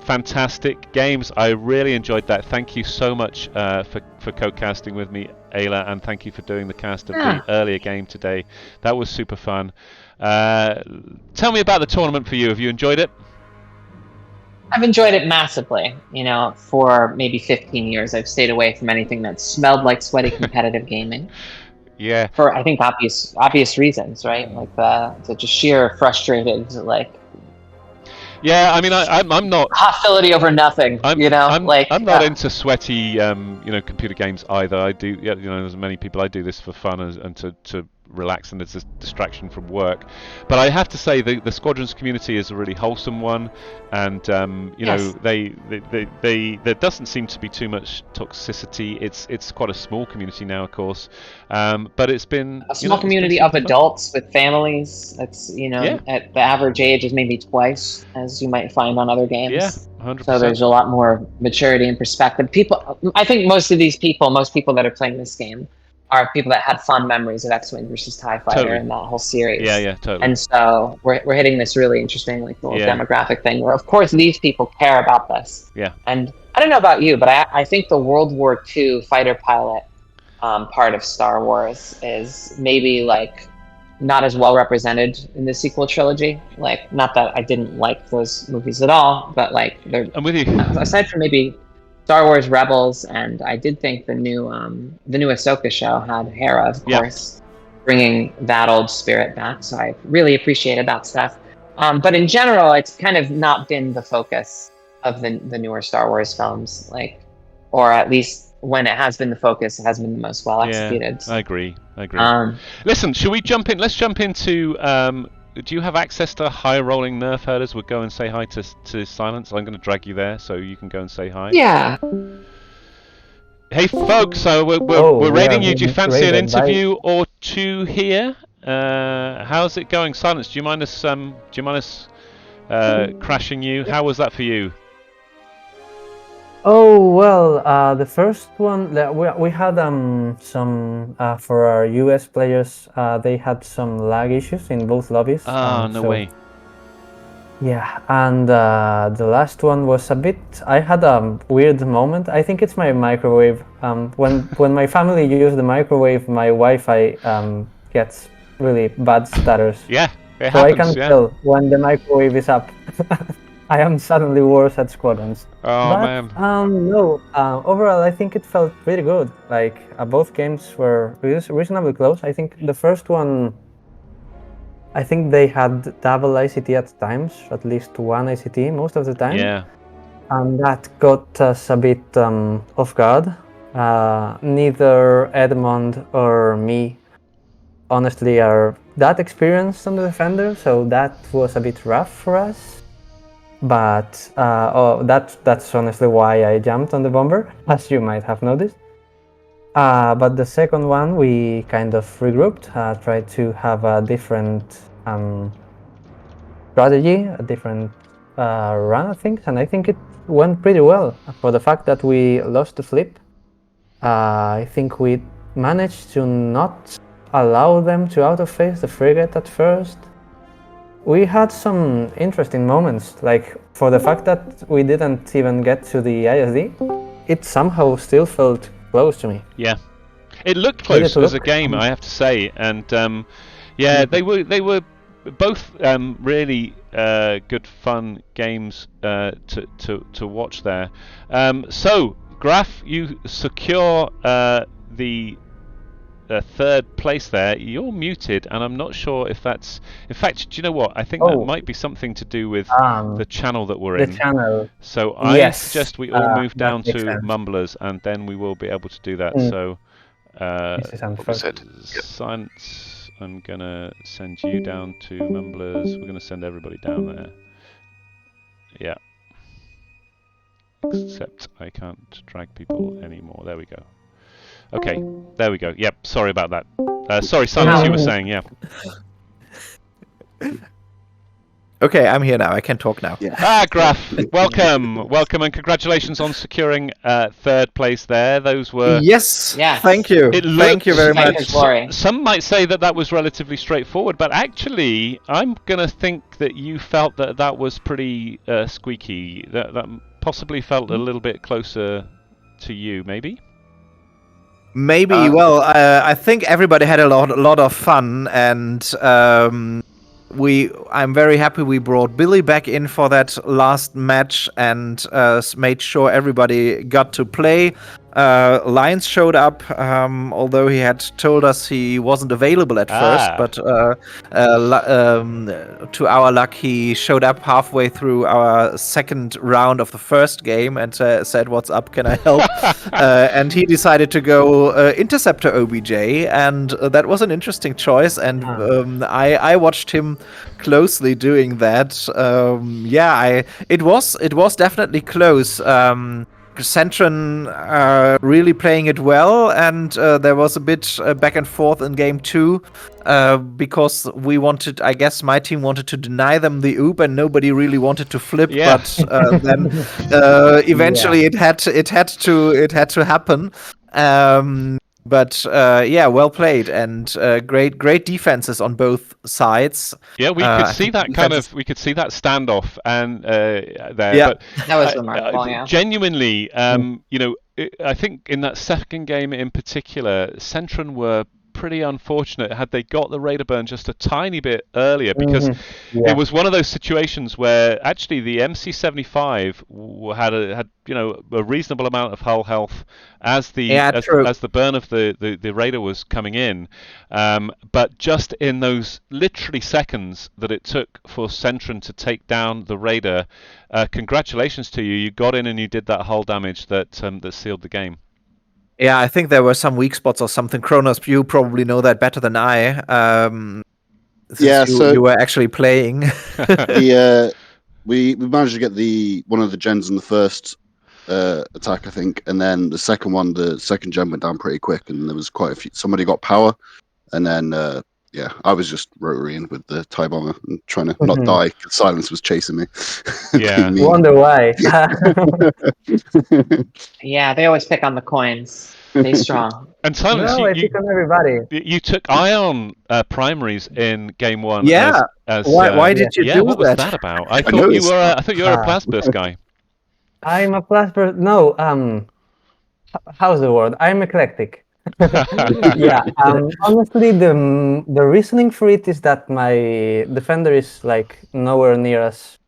fantastic games. I really enjoyed that. Thank you so much for co-casting with me, Ayla, and thank you for doing the cast of the earlier game today. That was super fun. Tell me about the tournament for you. Have you enjoyed it? I've enjoyed it massively. For maybe 15 years, I've stayed away from anything that smelled like sweaty competitive gaming. Yeah. For I think obvious reasons, right? Like the just sheer frustrated Yeah, I mean, I'm not hostility over nothing. I'm not into sweaty, computer games either. I do, as many people, I do this for fun and to relax and it's a distraction from work. But I have to say the Squadrons community is a really wholesome one, and you know, they there doesn't seem to be too much toxicity. It's quite a small community now, of course, but it's been a small community of adults with families. That's, you know, at the average age is maybe twice as you might find on other games. Yeah, 100%. So there's a lot more maturity and perspective. People, I think most people that are playing this game are people that had fond memories of X-Wing versus TIE Fighter and that whole series. Yeah, totally. And so we're hitting this really interesting like little demographic thing where, of course, these people care about this. Yeah. And I don't know about you, but I think the World War II fighter pilot part of Star Wars is maybe like not as well represented in the sequel trilogy. Like, not that I didn't like those movies at all, but like I'm with you. Aside from maybe Star Wars Rebels, and I did think the new Ahsoka show had Hera, of course, bringing that old spirit back. So I really appreciated that stuff. But in general, it's kind of not been the focus of the newer Star Wars films, like, or at least when it has been the focus, it has been the most well executed. I agree. Listen, should we jump in? Let's jump into. Do you have access to high rolling nerf herders? We'll go and say hi to Silence. I'm going to drag you there so you can go and say hi. Yeah. Hey folks, so we're raiding you. Do you fancy an interview or two here? How's it going, Silence? Do you mind us crashing you? How was that for you? Oh well, the first one we had some for our US players. They had some lag issues in both lobbies. No way. Yeah, and the last one was a bit. I had a weird moment. I think it's my microwave. When my family uses the microwave, my Wi-Fi gets really bad stutters. Yeah, it so happens. I can tell when the microwave is up. I am suddenly worse at Squadrons. Oh, man. No. Overall, I think it felt pretty good. Like, both games were reasonably close. I think the first one, I think they had double ICT at times, at least one ICT most of the time. Yeah. And that got us a bit off guard. Neither Edmond or me, honestly, are that experienced on the Defender, so that was a bit rough for us. But that's honestly why I jumped on the Bomber, as you might have noticed. But the second one, we kind of regrouped, tried to have a different strategy, a different run of things, and I think it went pretty well. For the fact that we lost the flip, I think we managed to not allow them to out-of-phase the frigate at first. We had some interesting moments, like for the fact that we didn't even get to the ISD, it somehow still felt close to me. Yeah, it looked close as a game, I have to say, and they were both really good fun games to watch there. So Graf, you secure the third place there. You're muted, and I'm not sure if that's. In fact, do you know what? I think that might be something to do with the channel that we're in. The channel. So I suggest we all move down to Mumblers, and then we will be able to do that. So, Science, I'm gonna send you down to Mumblers. We're gonna send everybody down there. Yeah. Except I can't drag people anymore. There we go. Okay, there we go. Yep, sorry about that. Sorry, Silence, you were saying, yeah. Okay, I'm here now. I can talk now. Yeah. Graf, welcome, and congratulations on securing third place there. Those were... Yes, thank you. Thank you very much. Some might say that was relatively straightforward, but actually, I'm going to think that you felt that was pretty squeaky. That possibly felt a little bit closer to you, maybe? Maybe. Well, I think everybody had a lot of fun, and I'm very happy we brought Billy back in for that last match and made sure everybody got to play. Lions showed up, although he had told us he wasn't available at first. But to our luck, he showed up halfway through our second round of the first game and said, "What's up? Can I help?" And he decided to go Interceptor OBJ, and that was an interesting choice. And I watched him closely doing that. It was definitely close. Centran really playing it well, and there was a bit back and forth in game 2 because I guess my team wanted to deny them the oop, and nobody really wanted to flip. Yeah. But then eventually it had to happen. Well played, and great defenses on both sides. Yeah, we could see that standoff and there. Yeah, but that was remarkable. Yeah, genuinely, I think in that second game in particular, Centran were pretty unfortunate had they got the radar burn just a tiny bit earlier, because it was one of those situations where actually the MC75 had a reasonable amount of hull health as the burn of the radar was coming in, but just in those literally seconds that it took for Centran to take down the radar, congratulations to you. You got in and you did that hull damage that sealed the game. Yeah, I think there were some weak spots or something. Kronos, you probably know that better than I. You were actually playing. We managed to get one of the gens in the first attack, I think, and then the second gen went down pretty quick, and there was quite a few. Somebody got power, and then I was just rotarying with the TIE bomber and trying to not die because Silence was chasing me. Yeah, wonder why. Yeah, they always pick on the coins. Stay strong. And Silence, I pick on everybody. You took Ion primaries in game 1. Yeah. Why did you do that? What was that about? I thought you were a Plasburst guy. I'm a Plasburst. No. How's the word? I'm eclectic. Yeah. Honestly, the reasoning for it is that my defender is like nowhere near as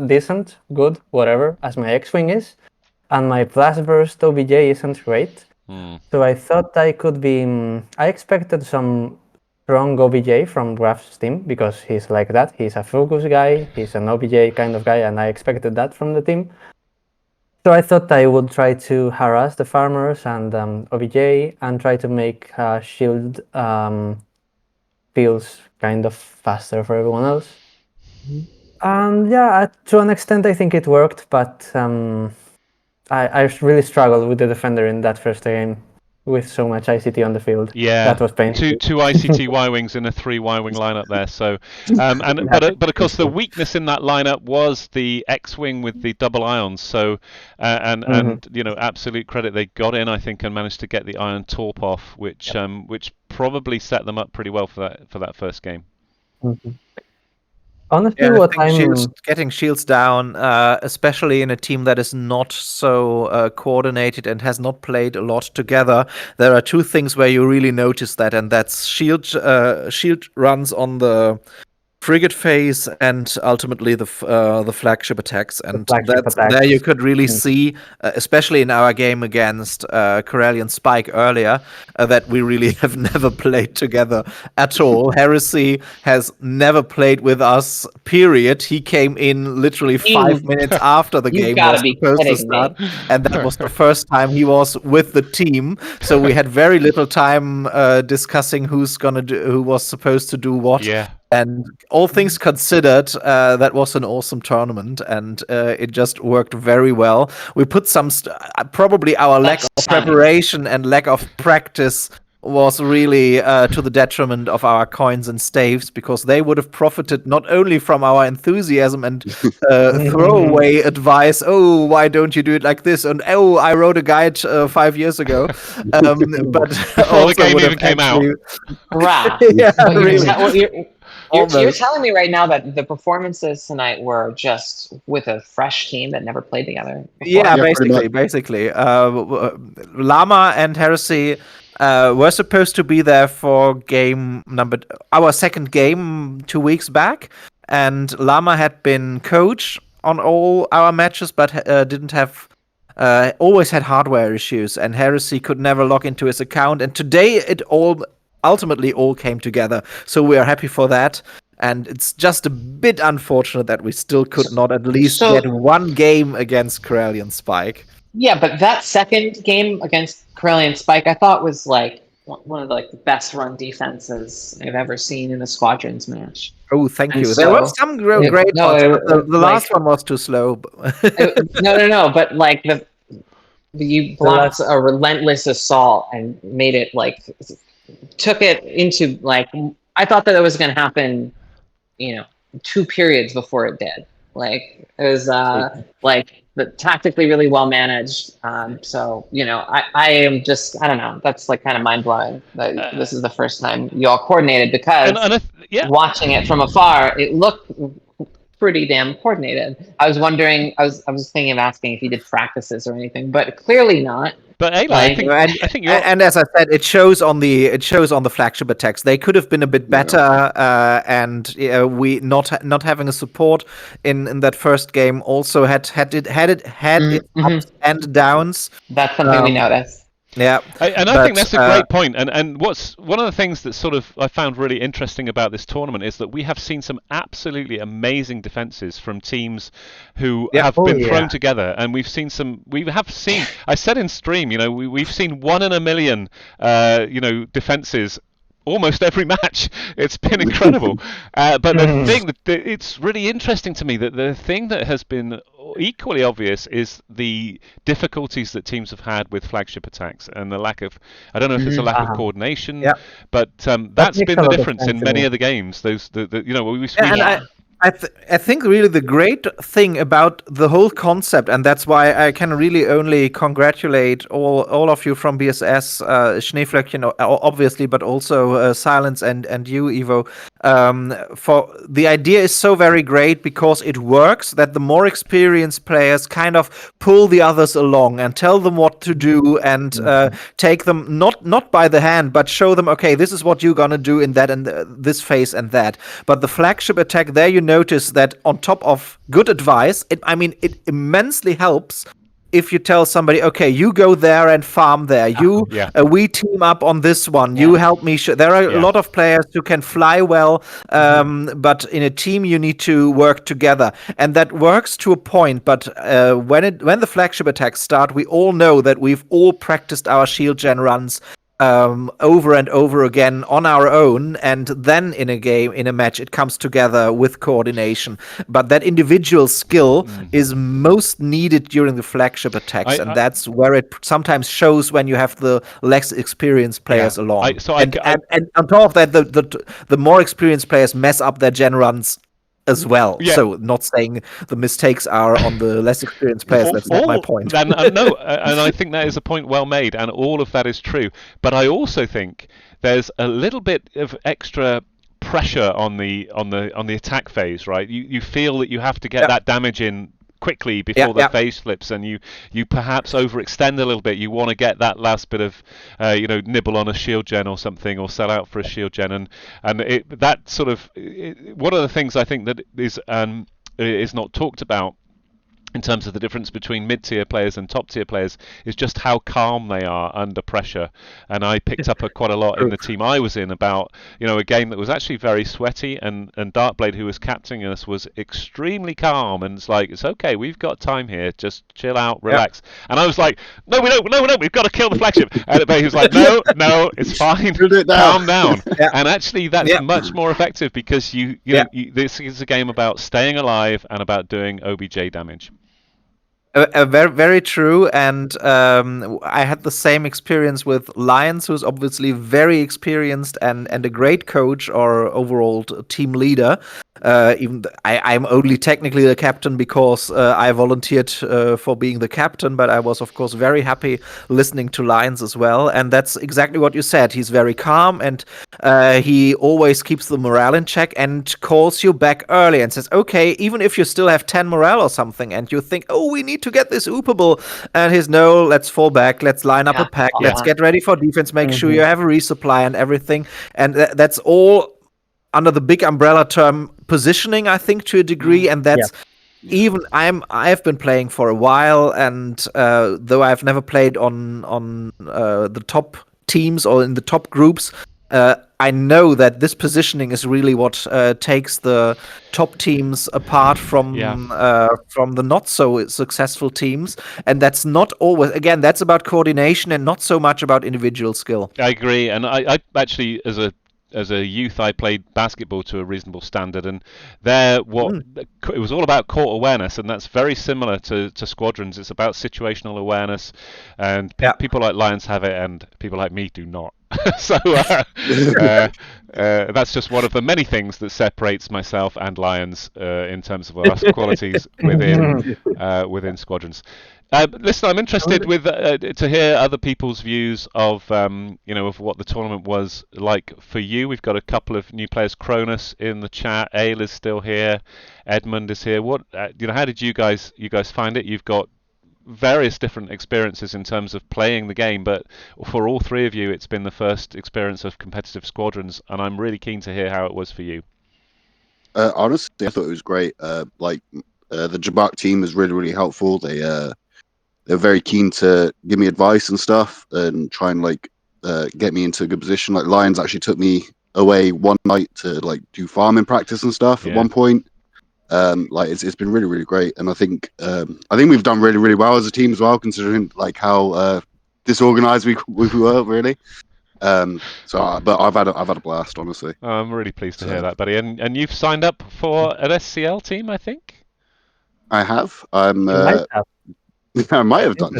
decent, good, whatever, as my X-wing is, and my Plasburst OBJ isn't great. So I thought I could be. I expected some strong OBJ from Graf's team because he's like that. He's a focus guy. He's an OBJ kind of guy, and I expected that from the team. So I thought I would try to harass the farmers and OBJ and try to make shield feels kind of faster for everyone else. And to an extent I think it worked, but I really struggled with the defender in that first game with so much ICT on the field. Yeah, that was painful. Two ICT Y-wings in a 3 Y-wing lineup there. So, but of course the weakness in that lineup was the X-wing with the double ions. So, and absolute credit, they got in, I think, and managed to get the ion torp off, which probably set them up pretty well for that first game. Honestly, getting shields down, especially in a team that is not so coordinated and has not played a lot together, there are two things where you really notice that, and that's shield runs on the frigate phase and ultimately the flagship attacks, and there you could really see, especially in our game against Corellian Spike earlier, that we really have never played together at all. Heresy has never played with us, period. He came in literally 5 minutes after the game was supposed to start, and that was the first time he was with the team, so we had very little time discussing who was supposed to do what. Yeah. And all things considered, that was an awesome tournament, and it just worked very well. We put probably our lack of preparation and lack of practice was really to the detriment of our coins and staves, because they would have profited not only from our enthusiasm and throwaway advice, oh, why don't you do it like this, and oh, I wrote a guide 5 years ago, but before the game even came out. You're telling me right now that the performances tonight were just with a fresh team that never played together before? Yeah, basically. Llama and Heresy were supposed to be there for our second game 2 weeks back, and Llama had been coach on all our matches, but didn't have always had hardware issues, and Heresy could never log into his account. And today it ultimately all came together. So we are happy for that. And it's just a bit unfortunate that we still could not at least get one game against Corellian Spike. Yeah, but that second game against Corellian Spike, I thought was like one of the best run defenses I've ever seen in a Squadrons match. Oh, thank you. There were some great ones, but the last one was too slow. No, but like you blocked a relentless assault and made it took it into I thought that it was going to happen, 2 periods before it did. It was tactically really well managed. So I am just, I don't know, that's kind of mind blowing that this is the first time you all coordinated, because watching it from afar, it looked pretty damn coordinated. I was wondering, I was thinking of asking if you did practices or anything, but clearly not. But Ayla, I think you're... and as I said, it shows on the flagship attacks. They could have been a bit better, and we not having a support in that first game also had its ups and downs. That's something we noticed. Yeah, I think that's a great point. And what's one of the things that sort of I found really interesting about this tournament is that we have seen some absolutely amazing defenses from teams who have been thrown together, and we have seen. I said in stream, we've seen 1 in a million, defenses. Almost every match. It's been incredible. But the thing that it's really interesting to me that the thing that has been equally obvious is the difficulties that teams have had with flagship attacks and the lack of, I don't know if it's a lack of coordination, but that's been the difference in many of the games. I think really the great thing about the whole concept, and that's why I can really only congratulate all of you from BSS, Schneeflöckchen, obviously, but also Silence and you, Evo, for the idea is so very great because it works, that the more experienced players kind of pull the others along and tell them what to do and take them not by the hand, but show them, okay, this is what you're gonna do in that and this phase and that. But the flagship attack, there notice that on top of good advice, it immensely helps if you tell somebody, okay, you go there and farm there. We team up on this one. You help me. There are a lot of players who can fly well, but in a team you need to work together, and that works to a point. But when the flagship attacks start, we all know that we've all practiced our shield gen runs over and over again on our own, and then in a match it comes together with coordination. But that individual skill is most needed during the flagship attacks, and that's where it sometimes shows when you have the less experienced players along. And on top of that, the more experienced players mess up their gen runs as well. So not saying the mistakes are on the less experienced players. That's not my point. And I think that is a point well made, and all of that is true. But I also think there's a little bit of extra pressure on the attack phase, right? You feel that you have to get that damage in quickly before the phase flips, and you perhaps overextend a little bit. You want to get that last bit of nibble on a shield gen or something, or sell out for a shield gen, and that sort of one of the things I think that is not talked about in terms of the difference between mid-tier players and top-tier players is just how calm they are under pressure. And I picked up quite a lot in the team I was in about, a game that was actually very sweaty, and Darkblade, who was captaining us, was extremely calm, and it's like, it's okay, we've got time here, just chill out, relax. And I was like, no, we don't, we've got to kill the flagship. And he was like, no, it's fine, calm down. And actually that's much more effective, because this is a game about staying alive and about doing OBJ damage. Very, very true, and I had the same experience with Lions, who's obviously very experienced and a great coach or overall team leader. Even I'm only technically the captain because I volunteered for being the captain, but I was of course very happy listening to Lions as well. And that's exactly what you said. He's very calm, and he always keeps the morale in check and calls you back early and says, okay, even if you still have 10 morale or something, and you think, oh, we need to get this oopable, and he's no, let's fall back, let's line up a pack, let's get ready for defense, make sure you have a resupply and everything. And that's all under the big umbrella term positioning, I think, to a degree, and that's even I've been playing for a while, and though I've never played on the top teams or in the top groups, I know that this positioning is really what takes the top teams apart from the not so successful teams, and that's not always. Again, that's about coordination and not so much about individual skill. I agree, and I actually, as a youth, I played basketball to a reasonable standard, and it was all about court awareness, and that's very similar to Squadrons. It's about situational awareness, and people like Lions have it, and people like me do not. So that's just one of the many things that separates myself and Lions in terms of our qualities within Squadrons. Listen, I'm interested to hear other people's views of of what the tournament was like for you. We've got a couple of new players. Cronus in the chat. Ale is still here. Edmund is here. What how did you guys find it? You've got various different experiences in terms of playing the game, but for all three of you, it's been the first experience of competitive Squadrons, and I'm really keen to hear how it was for you. Honestly, I thought it was great. The Jhabacc team was really, really helpful. They're very keen to give me advice and stuff and try and get me into a good position. Like Lions actually took me away one night to do farming practice and stuff at one point. It's been really, really great, and I think we've done really, really well as a team as well, considering how disorganized we were really. But I've had a blast, honestly. I'm really pleased to hear that, buddy. And you've signed up for an SCL team, I think. I have. I might have done.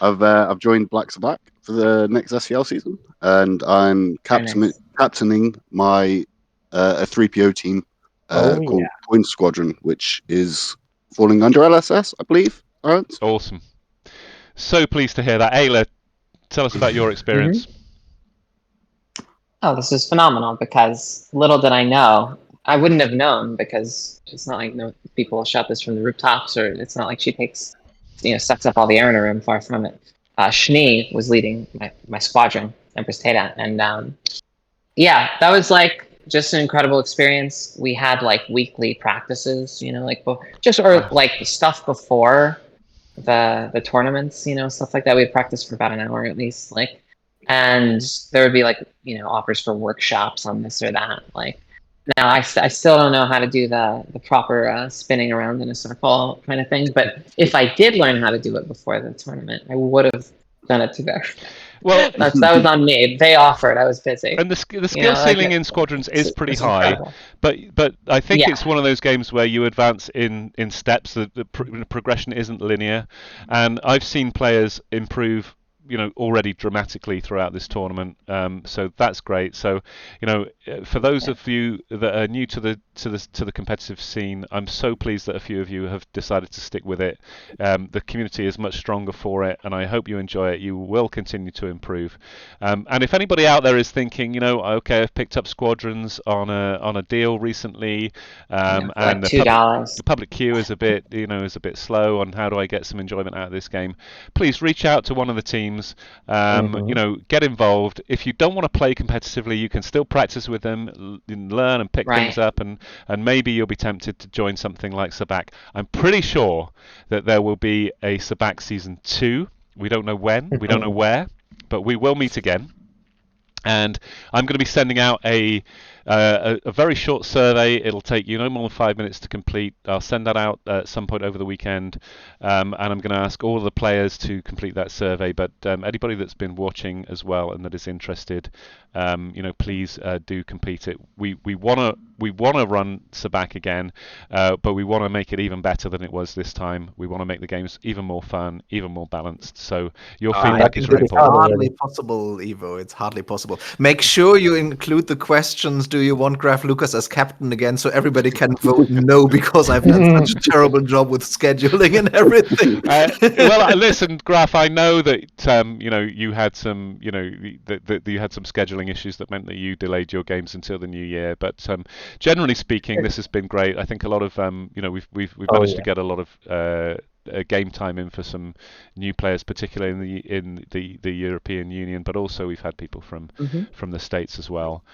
I've joined Black Sabacc for the next SCL season, and I'm captaining my a 3PO team called Point Squadron, which is falling under LSS, I believe. Awesome. So pleased to hear that. Ayla, tell us about your experience. Oh, this is phenomenal, because little did I know. I wouldn't have known, because it's not like people shout this from the rooftops, or it's not like she sucks up all the air in her room. Far from it. Schnee was leading my squadron, Empress Tata, and that was just an incredible experience. We had weekly practices, stuff before the tournaments, stuff like that. We'd practice for about an hour at least, and there would be offers for workshops on this or that. Now I still don't know how to do the proper spinning around in a circle kind of thing, but if I did learn how to do it before the tournament, I would have done it together. Well, that was on me. They offered. I was busy. And the skill ceiling in Squadrons is pretty high, but I think it's one of those games where you advance in steps. The progression isn't linear, and I've seen players improve already dramatically throughout this tournament. So that's great. So for those of you that are new to the competitive scene, I'm so pleased that a few of you have decided to stick with it. The community is much stronger for it, and I hope you enjoy it. You will continue to improve. And if anybody out there is thinking, okay, I've picked up Squadrons on a deal recently, and the public queue is a bit slow on how do I get some enjoyment out of this game, please reach out to one of the teams. Get involved. If you don't want to play competitively, you can still practice with them, learn and pick things up, and maybe you'll be tempted to join something like Sabacc. I'm pretty sure that there will be a Sabacc Season 2. We don't know when, we don't know where, but we will meet again. And I'm going to be sending out a very short survey. It'll take you no more than 5 minutes to complete. I'll send that out at some point over the weekend, and I'm going to ask all of the players to complete that survey. But anybody that's been watching as well and that is interested, please do complete it. We want to run Sabacc again, but we want to make it even better than it was this time. We want to make the games even more fun, even more balanced. So your feedback is really important. It's hardly possible, Evo. It's hardly possible. Make sure you include the questions. Do you want Graf Lucas as captain again, so everybody can vote no, because I've done such a terrible job with scheduling and everything. Listen, Graf, I know that you had some that you had some scheduling issues that meant that you delayed your games until the new year. But generally speaking, this has been great. I think a lot of we've managed to get a lot of game time in for some new players, particularly in the European Union, but also we've had people from the States as well.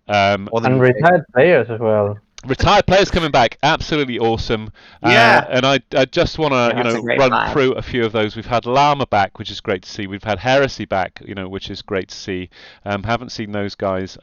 And retired players as well. Retired players coming back, absolutely awesome. And I just want to run through a few of those. We've had Llama back, which is great to see. We've had Heresy back, which is great to see. Haven't seen those guys,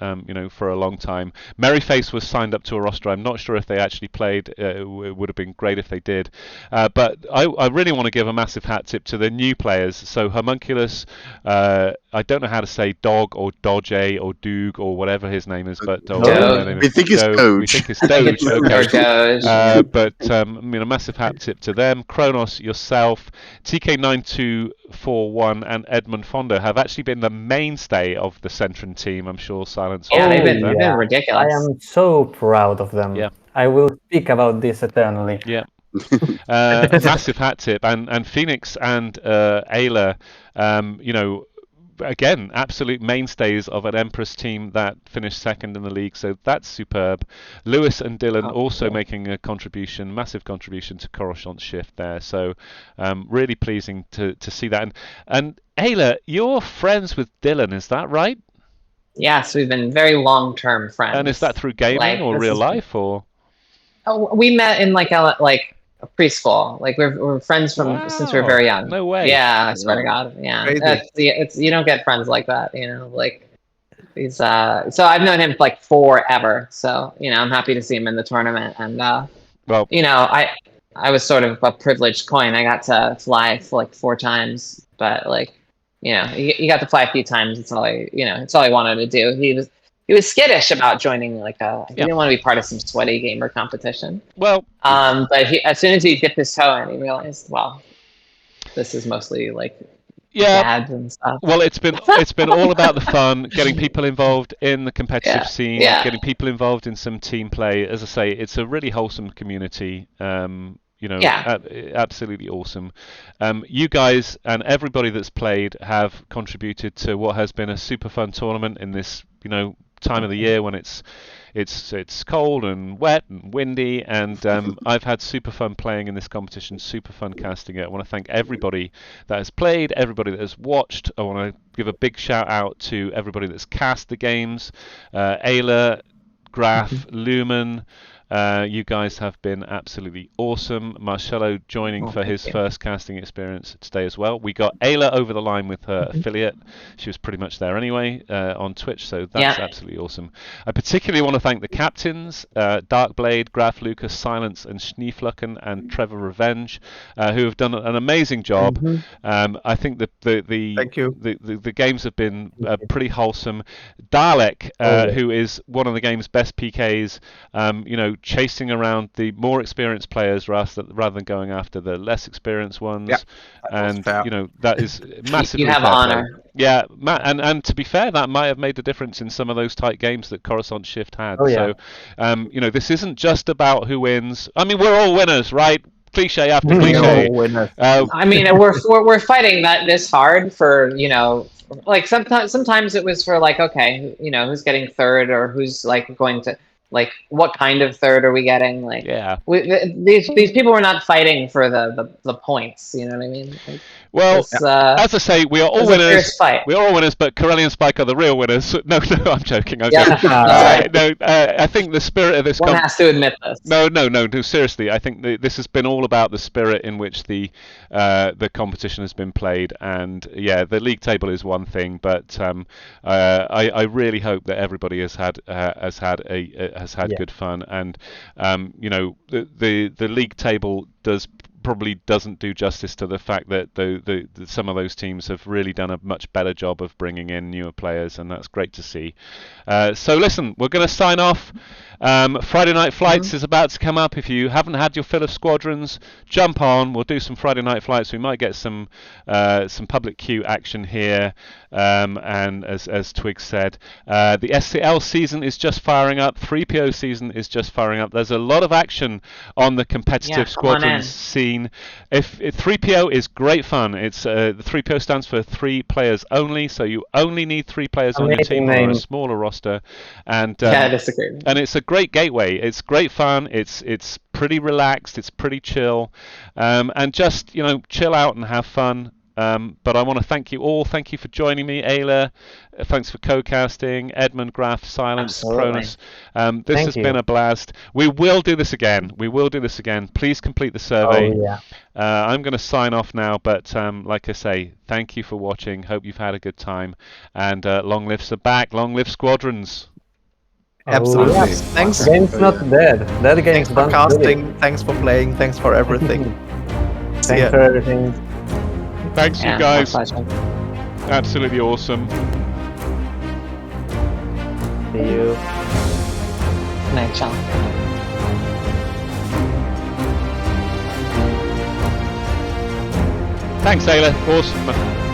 for a long time. Merryface was signed up to a roster. I'm not sure if they actually played. It would have been great if they did. But I really want to give a massive hat tip to the new players. So Homunculus, I don't know how to say Dog or Dodge or Doog or whatever his name is, but we think it's Doge. We think it's Doge. Okay. But a massive hat tip to them. Kronos, yourself, TK9241, and Edmund Fonda have actually been the mainstay of the Centran team. I'm sure Silence. Yeah, they've been ridiculous. I am so proud of them. Yeah. I will speak about this eternally. Yeah. Massive hat tip, and Phoenix and Ayla, again, absolute mainstays of an Empress team that finished second in the league, so that's superb. Lewis and Dylan also making a contribution, massive contribution to Coruscant's shift there, so really pleasing to see that. And Ayla, you're friends with Dylan, is that right? Yes, we've been very long-term friends. And is that through gaming or real life, or? Oh, we met in like a preschool. Like we're friends from since we were very young. No way. Yeah, I swear to God. Yeah, it's you don't get friends like that. Like he's so I've known him like forever. So I'm happy to see him in the tournament. And I was sort of a privileged coin. I got to fly like 4 times, but he got to fly a few times. It's all it's all he wanted to do. He was skittish about joining he didn't want to be part of some sweaty gamer competition. Well, but as soon as he dipped his toe in, he realized, this is mostly dads and stuff. Well, it's been all about the fun, getting people involved in the competitive scene, getting people involved in some team play. As I say, it's a really wholesome community. Absolutely awesome. You guys and everybody that's played have contributed to what has been a super fun tournament in this time of the year when it's cold and wet and windy, and I've had super fun playing in this competition, super fun casting it. I want to thank everybody that has played, everybody that has watched. I want to give a big shout out to everybody that's cast the games, Ayla, Graf, Lumen. You guys have been absolutely awesome. Marcello joining for his first casting experience today as well. We got Ayla over the line with her affiliate. She was pretty much there anyway on Twitch, so that's absolutely awesome. I particularly want to thank the captains, Darkblade, Graf Lucas, Silence, and Schneeflucken, and Trevor Revenge, who have done an amazing job. I think the games have been pretty wholesome. Dalek, who is one of the game's best PKs, chasing around the more experienced players rather than going after the less experienced ones, that is massively. You have honor. Yeah, and to be fair, that might have made a difference in some of those tight games that Coruscant Shift had. So, this isn't just about who wins. I mean, we're all winners, right? Cliche after cliche. I mean, we're fighting that this hard for sometimes it was for who's getting third or who's going to. What kind of third are we getting? These people were not fighting for the points. You know what I mean? As I say, we are all winners. We are all winners, but Corellian Spike are the real winners. No, I'm joking. I think the spirit of this. One has to admit this. No. Seriously, I think this has been all about the spirit in which the competition has been played, and the league table is one thing, but I really hope that everybody has had good fun, and the league table probably doesn't do justice to the fact that some of those teams have really done a much better job of bringing in newer players, and that's great to see. So listen, we're going to sign off. Friday Night Flights is about to come up. If you haven't had your fill of Squadrons, jump on. We'll do some Friday Night Flights. We might get some public queue action here. And as Twig said, the SCL season is just firing up. 3PO season is just firing up. There's a lot of action on the competitive Squadrons scene. If 3PO is great fun. It's the 3PO stands for 3 players only, so you only need 3 players on your team or a smaller roster. And and it's a great gateway. It's great fun. It's pretty relaxed. It's pretty chill, and just chill out and have fun. But I want to thank you all. Thank you for joining me, Ayla. Thanks for co-casting, Edmund, Graf, Silence, Cronus. This has been a blast. We will do this again. Please complete the survey. Oh, yeah. I'm going to sign off now, but like I say, thank you for watching. Hope you've had a good time. And long live Sabacc, long live Squadrons. Absolutely. Yes. Thanks. The game's not dead. That game's Thanks for done. casting. Thanks for playing. Thanks for everything. Thanks for everything. Thanks, you guys. Absolutely awesome. See you. Night, y'all. Thanks, Ayla. Awesome.